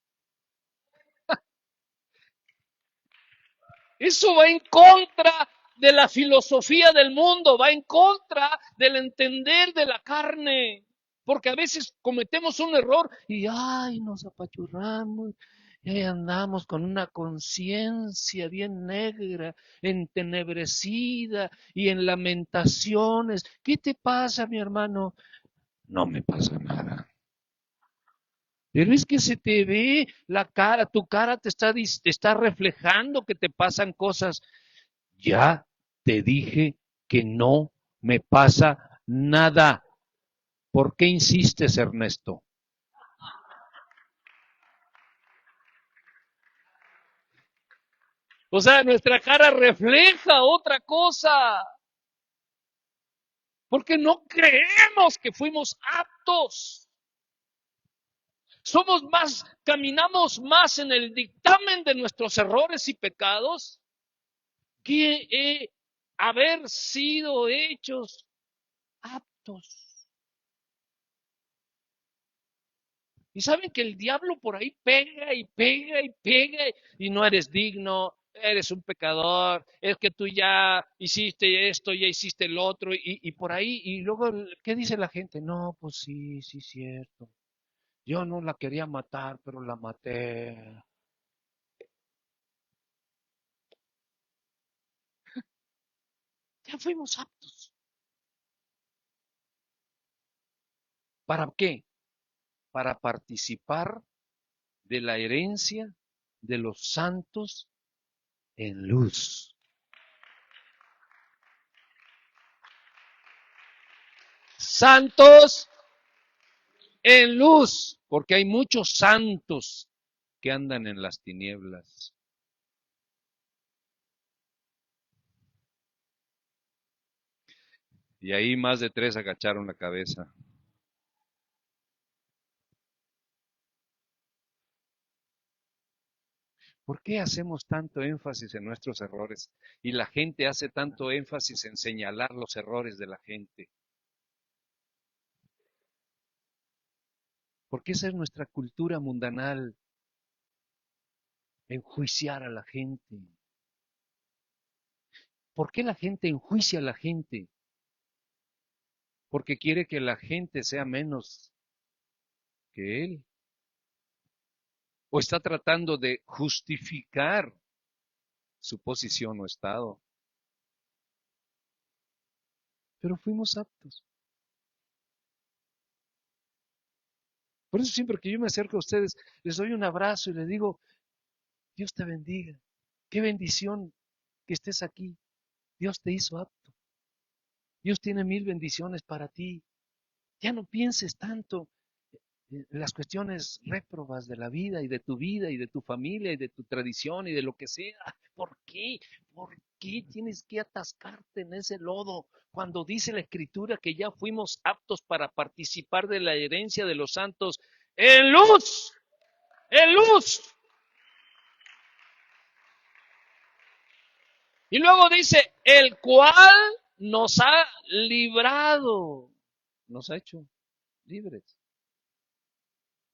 Speaker 1: Eso va en contra de la filosofía del mundo, va en contra del entender de la carne. Porque a veces cometemos un error y ay, nos apachurramos y ahí andamos con una conciencia bien negra, entenebrecida y en lamentaciones. ¿Qué te pasa, mi hermano? No me pasa nada. Pero es que se te ve la cara, tu cara te está reflejando que te pasan cosas. Ya te dije que no me pasa nada. ¿Por qué insistes, Ernesto? O sea, nuestra cara refleja otra cosa, porque no creemos que fuimos aptos. Somos más, caminamos más en el dictamen de nuestros errores y pecados que haber sido hechos aptos. Y saben que el diablo por ahí pega y pega y pega y no eres digno, eres un pecador, es que tú ya hiciste esto, ya hiciste el otro y por ahí, y luego, ¿qué dice la gente? No, pues sí, sí, cierto. Yo no la quería matar, pero la maté. Ya fuimos aptos. ¿Para qué? Para participar de la herencia de los santos en luz. Santos en luz, porque hay muchos santos que andan en las tinieblas. Y ahí más de 3 agacharon la cabeza. ¿Por qué hacemos tanto énfasis en nuestros errores? Y la gente hace tanto énfasis en señalar los errores de la gente. Porque esa es nuestra cultura mundanal, enjuiciar a la gente. ¿Por qué la gente enjuicia a la gente? Porque quiere que la gente sea menos que él. O está tratando de justificar su posición o estado. Pero fuimos aptos. Por eso siempre que yo me acerco a ustedes, les doy un abrazo y les digo, Dios te bendiga. Qué bendición que estés aquí. Dios te hizo apto. Dios tiene 1000 bendiciones para ti. Ya no pienses tanto en las cuestiones réprobas de la vida y de tu familia y de tu tradición y de lo que sea. ¿Por qué? ¿Por qué tienes que atascarte en ese lodo cuando dice la Escritura que ya fuimos aptos para participar de la herencia de los santos en luz? En luz. Y luego dice, el cual nos ha librado, nos ha hecho libres.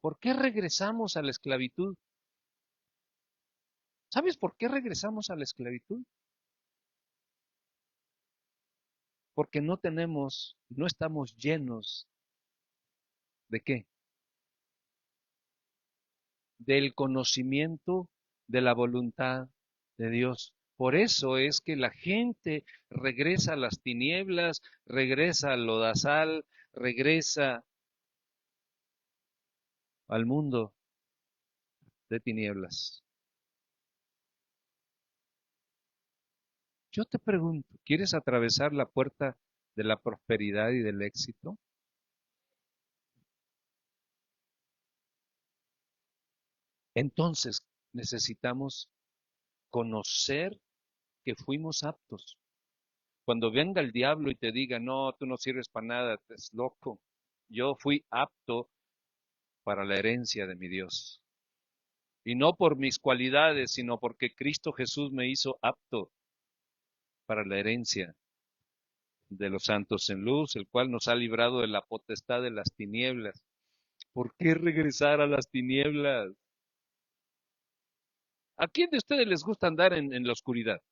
Speaker 1: ¿Por qué regresamos a la esclavitud? ¿Sabes por qué regresamos a la esclavitud? Porque no estamos llenos ¿de qué? Del conocimiento de la voluntad de Dios. Por eso es que la gente regresa a las tinieblas, regresa al lodazal, regresa al mundo de tinieblas. Yo te pregunto, ¿quieres atravesar la puerta de la prosperidad y del éxito? Entonces necesitamos conocer que fuimos aptos. Cuando venga el diablo y te diga, no, tú no sirves para nada, es loco. Yo fui apto para la herencia de mi Dios. Y no por mis cualidades, sino porque Cristo Jesús me hizo apto para la herencia de los santos en luz, el cual nos ha librado de la potestad de las tinieblas. ¿Por qué regresar a las tinieblas? ¿A quién de ustedes les gusta andar en la oscuridad?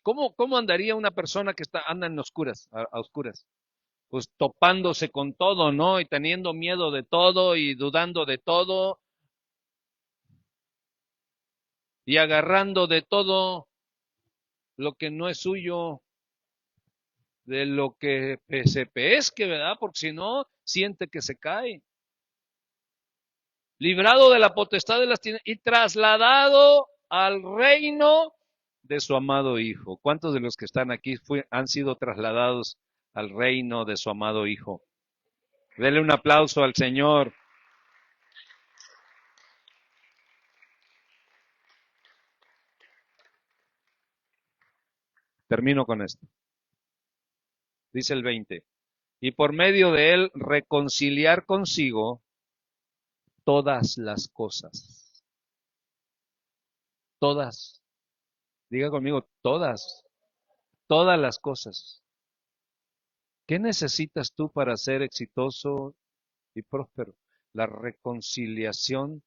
Speaker 1: ¿Cómo andaría una persona que anda en oscuras, a oscuras? Pues topándose con todo, ¿no? Y teniendo miedo de todo y dudando de todo y agarrando de todo lo que no es suyo, de lo que se pesque, ¿verdad? Porque si no, siente que se cae. Librado de la potestad de las tinieblas y trasladado al reino de su amado Hijo. ¿Cuántos de los que están aquí han sido trasladados al reino de su amado Hijo? Dele un aplauso al Señor. Termino con esto. Dice el 20. Y por medio de él reconciliar consigo todas las cosas. Todas. Diga conmigo, todas las cosas. ¿Qué necesitas tú para ser exitoso y próspero? La reconciliación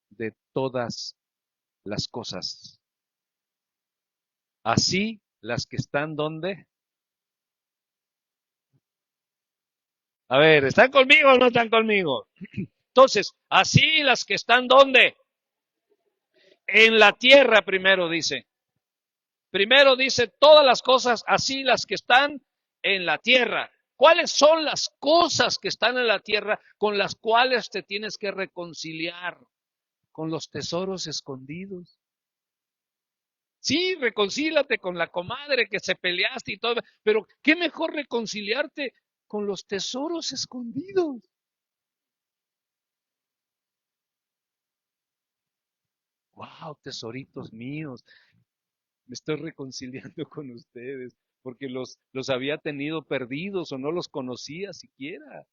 Speaker 1: de todas las cosas. Así las que están donde. A ver, ¿están conmigo o no están conmigo? Entonces, así las que están donde. En la tierra primero dice. Primero dice todas las cosas, así las que están en la tierra. ¿Cuáles son las cosas que están en la tierra con las cuales te tienes que reconciliar? Con los tesoros escondidos. Sí, reconcílate con la comadre que se peleaste y todo, pero qué mejor reconciliarte con los tesoros escondidos. Wow, tesoritos míos, me estoy reconciliando con ustedes porque los había tenido perdidos o no los conocía siquiera.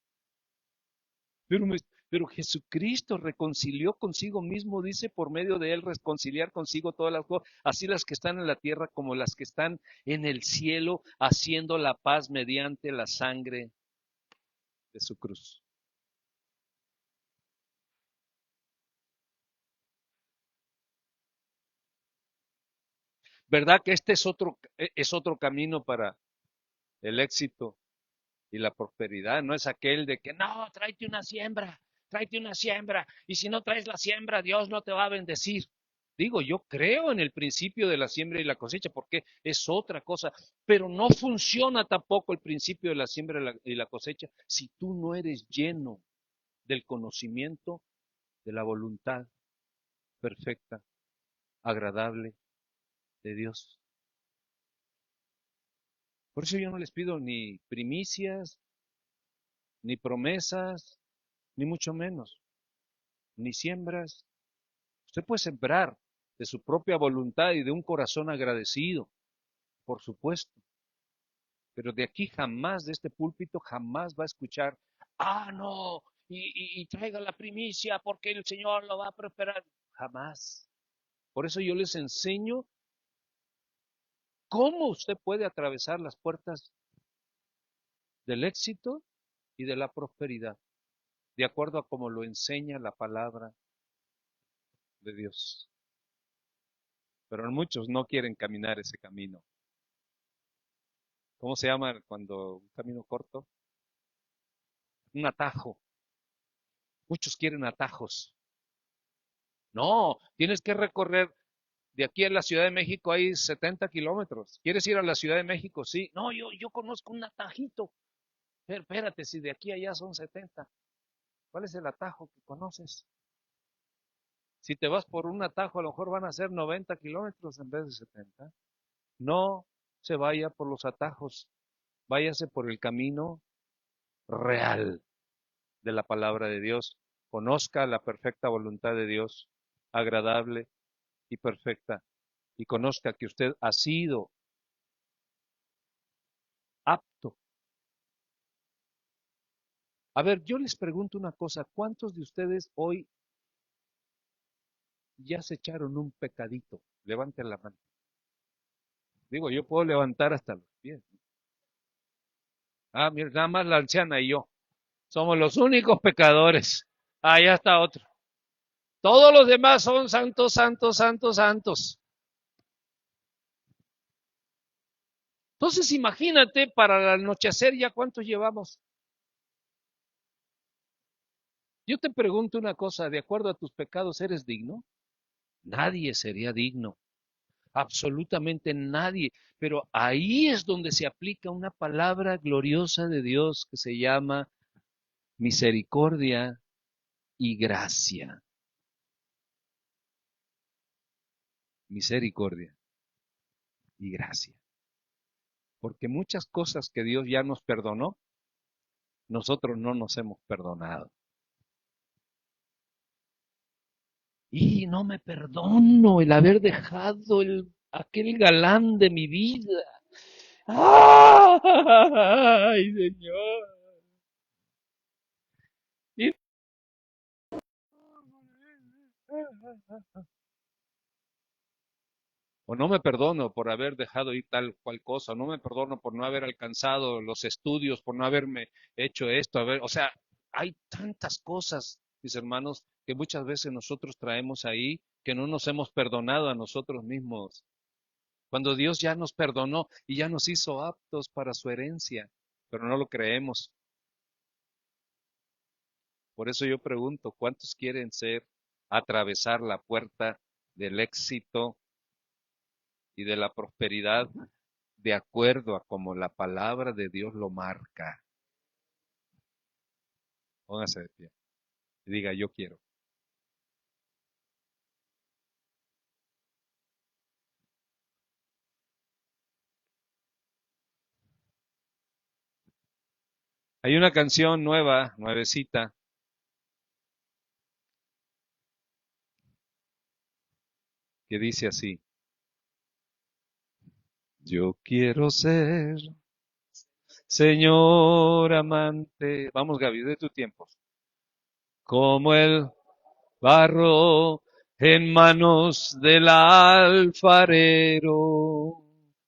Speaker 1: Pero, pero Jesucristo reconcilió consigo mismo, dice, por medio de él reconciliar consigo todas las cosas, así las que están en la tierra como las que están en el cielo, haciendo la paz mediante la sangre de su cruz. ¿Verdad que este es otro camino para el éxito y la prosperidad? No es aquel de que no, tráete una siembra, y si no traes la siembra, Dios no te va a bendecir. Digo, yo creo en el principio de la siembra y la cosecha porque es otra cosa, pero no funciona tampoco el principio de la siembra y la cosecha si tú no eres lleno del conocimiento de la voluntad perfecta, agradable de Dios. Por eso yo no les pido ni primicias, ni promesas, ni mucho menos, ni siembras. Usted puede sembrar de su propia voluntad y de un corazón agradecido, por supuesto, pero de aquí jamás, de este púlpito, jamás va a escuchar, no, y traiga la primicia porque el Señor lo va a prosperar. Jamás. Por eso yo les enseño cómo usted puede atravesar las puertas del éxito y de la prosperidad, de acuerdo a como lo enseña la palabra de Dios. Pero muchos no quieren caminar ese camino. ¿Cómo se llama cuando un camino corto? Un atajo. Muchos quieren atajos. No, tienes que recorrer de aquí a la Ciudad de México hay 70 kilómetros. ¿Quieres ir a la Ciudad de México? Sí. No, yo conozco un atajito. Pero espérate, si de aquí a allá son 70, ¿cuál es el atajo que conoces? Si te vas por un atajo, a lo mejor van a ser 90 kilómetros en vez de 70. No se vaya por los atajos, váyase por el camino real de la palabra de Dios. Conozca la perfecta voluntad de Dios, agradable y perfecta, y conozca que usted ha sido apto. A ver, yo les pregunto una cosa, ¿cuántos de ustedes hoy ya se echaron un pecadito? Levanten la mano. Digo, yo puedo levantar hasta los pies. Mira, nada más la anciana y yo. Somos los únicos pecadores. Ya está otro. Todos los demás son santos, santos, santos, santos. Entonces imagínate, para el anochecer ya cuántos llevamos. Yo te pregunto una cosa, de acuerdo a tus pecados, ¿eres digno? Nadie sería digno, absolutamente nadie. Pero ahí es donde se aplica una palabra gloriosa de Dios que se llama misericordia y gracia. Misericordia y gracia. Porque muchas cosas que Dios ya nos perdonó, nosotros no nos hemos perdonado. Y no me perdono el haber dejado aquel galán de mi vida. ¡Ay, Señor! Y- O no me perdono por haber dejado ir tal cual cosa, o no me perdono por no haber alcanzado los estudios, por no haberme hecho esto, o sea, hay tantas cosas, mis hermanos, que muchas veces nosotros traemos ahí que no nos hemos perdonado a nosotros mismos. Cuando Dios ya nos perdonó y ya nos hizo aptos para su herencia, pero no lo creemos. Por eso yo pregunto, ¿cuántos quieren atravesar la puerta del éxito y de la prosperidad de acuerdo a como la palabra de Dios lo marca? Póngase de pie y diga, yo quiero. Hay una canción nueva, nuevecita, que dice así. Yo quiero ser, Señor amante. Vamos, Gaby, de tu tiempo. Como el barro en manos del alfarero.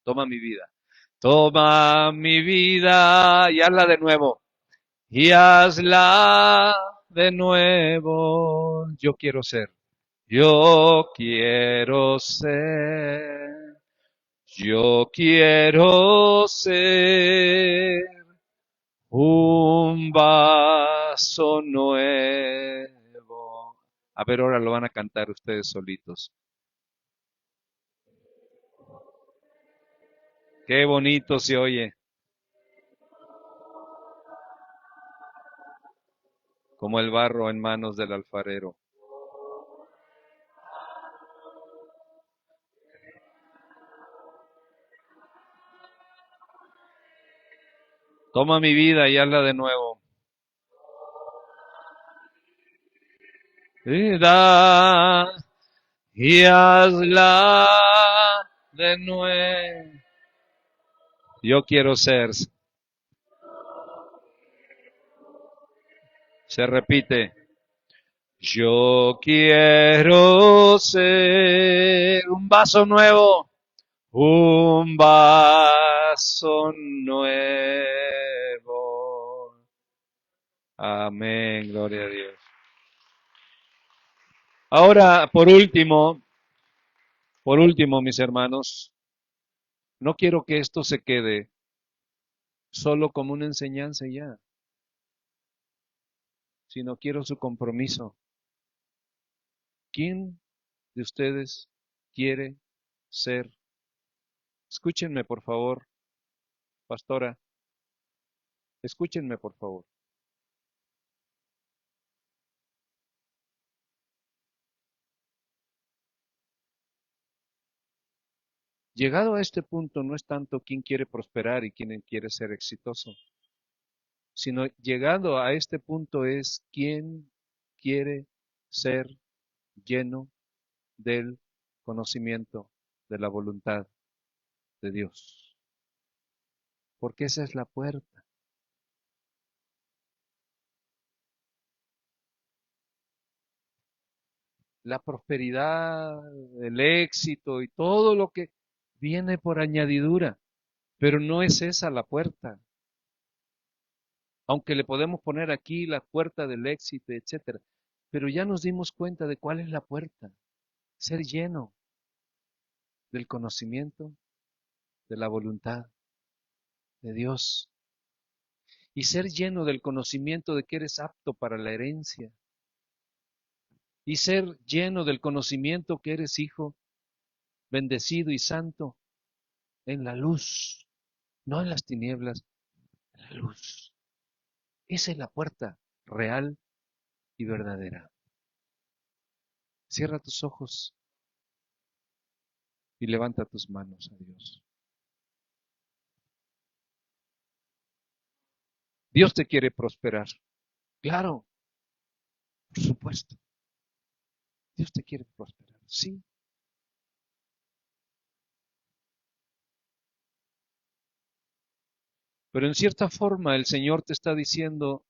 Speaker 1: Toma mi vida. Toma mi vida y hazla de nuevo. Y hazla de nuevo. Yo quiero ser. Yo quiero ser. Yo quiero ser un vaso nuevo. A ver, ahora lo van a cantar ustedes solitos. Qué bonito se oye. Como el barro en manos del alfarero. Toma mi vida y hazla de nuevo. Vida y hazla de nuevo. Yo quiero ser. Se repite. Yo quiero ser un vaso nuevo. Un vaso nuevo. Amén, gloria a Dios. Ahora, por último, mis hermanos, no quiero que esto se quede solo como una enseñanza y ya, sino quiero su compromiso. ¿Quién de ustedes quiere ser? Escúchenme, por favor, pastora, escúchenme, por favor. Llegado a este punto no es tanto quién quiere prosperar y quién quiere ser exitoso, sino llegado a este punto es quién quiere ser lleno del conocimiento de la voluntad de Dios. Porque esa es la puerta. La prosperidad, el éxito y todo lo que viene por añadidura, pero no es esa la puerta. Aunque le podemos poner aquí la puerta del éxito, etcétera, pero ya nos dimos cuenta de cuál es la puerta. Ser lleno del conocimiento de la voluntad de Dios y ser lleno del conocimiento de que eres apto para la herencia y ser lleno del conocimiento que eres hijo bendecido y santo en la luz, no en las tinieblas, en la luz. Esa es la puerta real y verdadera. Cierra tus ojos y levanta tus manos a Dios. Dios te quiere prosperar. Claro, por supuesto. Dios te quiere prosperar. Sí. Pero en cierta forma el Señor te está diciendo,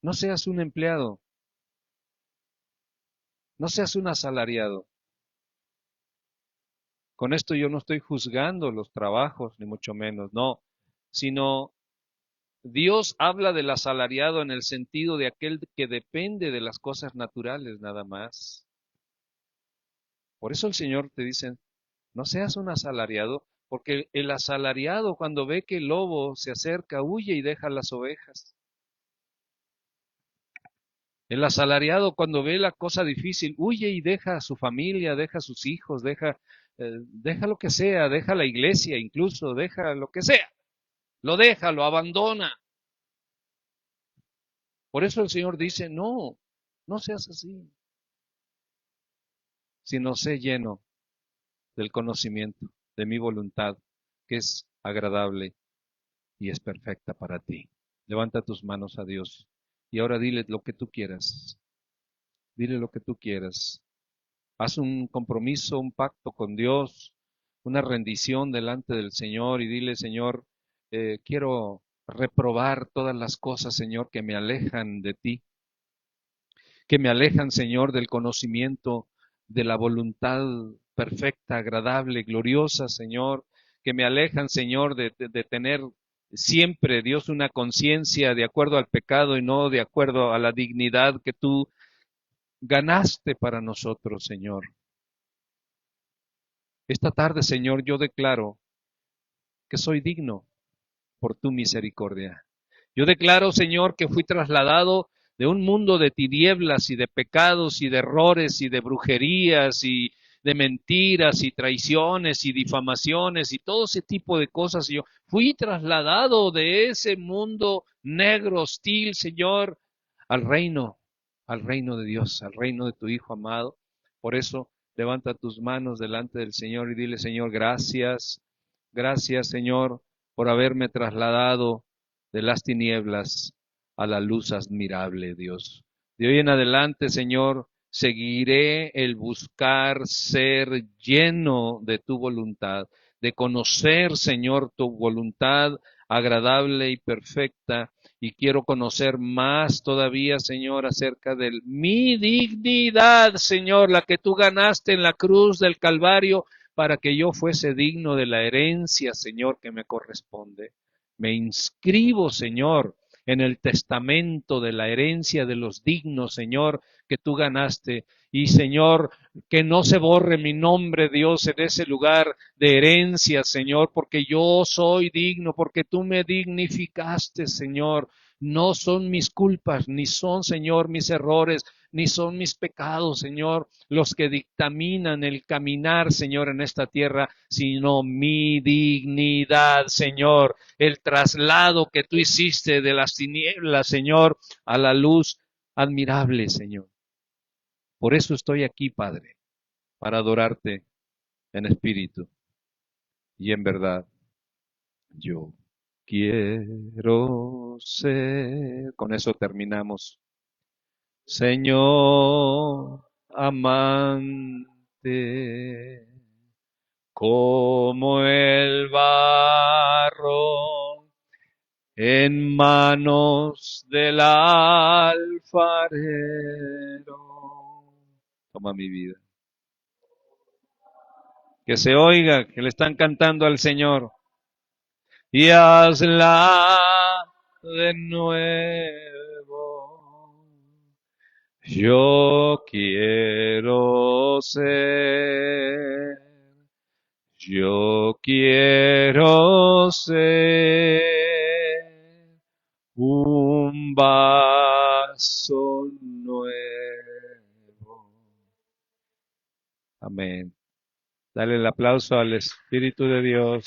Speaker 1: no seas un empleado, no seas un asalariado. Con esto yo no estoy juzgando los trabajos, ni mucho menos, no, sino Dios habla del asalariado en el sentido de aquel que depende de las cosas naturales nada más. Por eso el Señor te dice, no seas un asalariado, porque el asalariado cuando ve que el lobo se acerca, huye y deja las ovejas. El asalariado cuando ve la cosa difícil, huye y deja a su familia, deja a sus hijos, deja lo que sea, deja la iglesia incluso, deja lo que sea. lo deja, lo abandona. Por eso el Señor dice, no, no seas así, sino sé lleno del conocimiento de mi voluntad, que es agradable y es perfecta para ti. Levanta tus manos a Dios y ahora dile lo que tú quieras. Dile lo que tú quieras. Haz un compromiso, un pacto con Dios, una rendición delante del Señor y dile, Señor, quiero reprobar todas las cosas, Señor, que me alejan de ti, que me alejan, Señor, del conocimiento de la voluntad perfecta, agradable, gloriosa, Señor, que me alejan, Señor, de tener siempre, Dios, una conciencia de acuerdo al pecado y no de acuerdo a la dignidad que tú ganaste para nosotros, Señor. Esta tarde, Señor, yo declaro que soy digno por tu misericordia. Yo declaro, Señor, que fui trasladado de un mundo de tinieblas y de pecados y de errores y de brujerías y de mentiras y traiciones y difamaciones y todo ese tipo de cosas. Yo fui trasladado de ese mundo negro, hostil, Señor, al reino de Dios, al reino de tu Hijo amado. Por eso, levanta tus manos delante del Señor y dile, Señor, gracias, gracias, Señor, por haberme trasladado de las tinieblas a la luz admirable, Dios. De hoy en adelante, Señor, seguiré el buscar ser lleno de tu voluntad, de conocer, Señor, tu voluntad agradable y perfecta. Y quiero conocer más todavía, Señor, acerca de mi dignidad, Señor, la que tú ganaste en la cruz del Calvario para que yo fuese digno de la herencia, Señor, que me corresponde. Me inscribo, Señor, en el testamento de la herencia de los dignos, Señor, que tú ganaste. Y, Señor, que no se borre mi nombre, Dios, en ese lugar de herencia, Señor, porque yo soy digno, porque tú me dignificaste, Señor. No son mis culpas, ni son, Señor, mis errores, ni son mis pecados, Señor, los que dictaminan el caminar, Señor, en esta tierra, sino mi dignidad, Señor, el traslado que tú hiciste de las tinieblas, Señor, a la luz admirable, Señor. Por eso estoy aquí, Padre, para adorarte en espíritu y en verdad. Yo quiero ser, con eso terminamos, Señor amante, como el barro en manos del alfarero. Toma mi vida. Que se oiga que le están cantando al Señor. Y hazla de nuevo. Yo quiero ser, yo quiero ser un vaso nuevo. Amén. Dale el aplauso al Espíritu de Dios.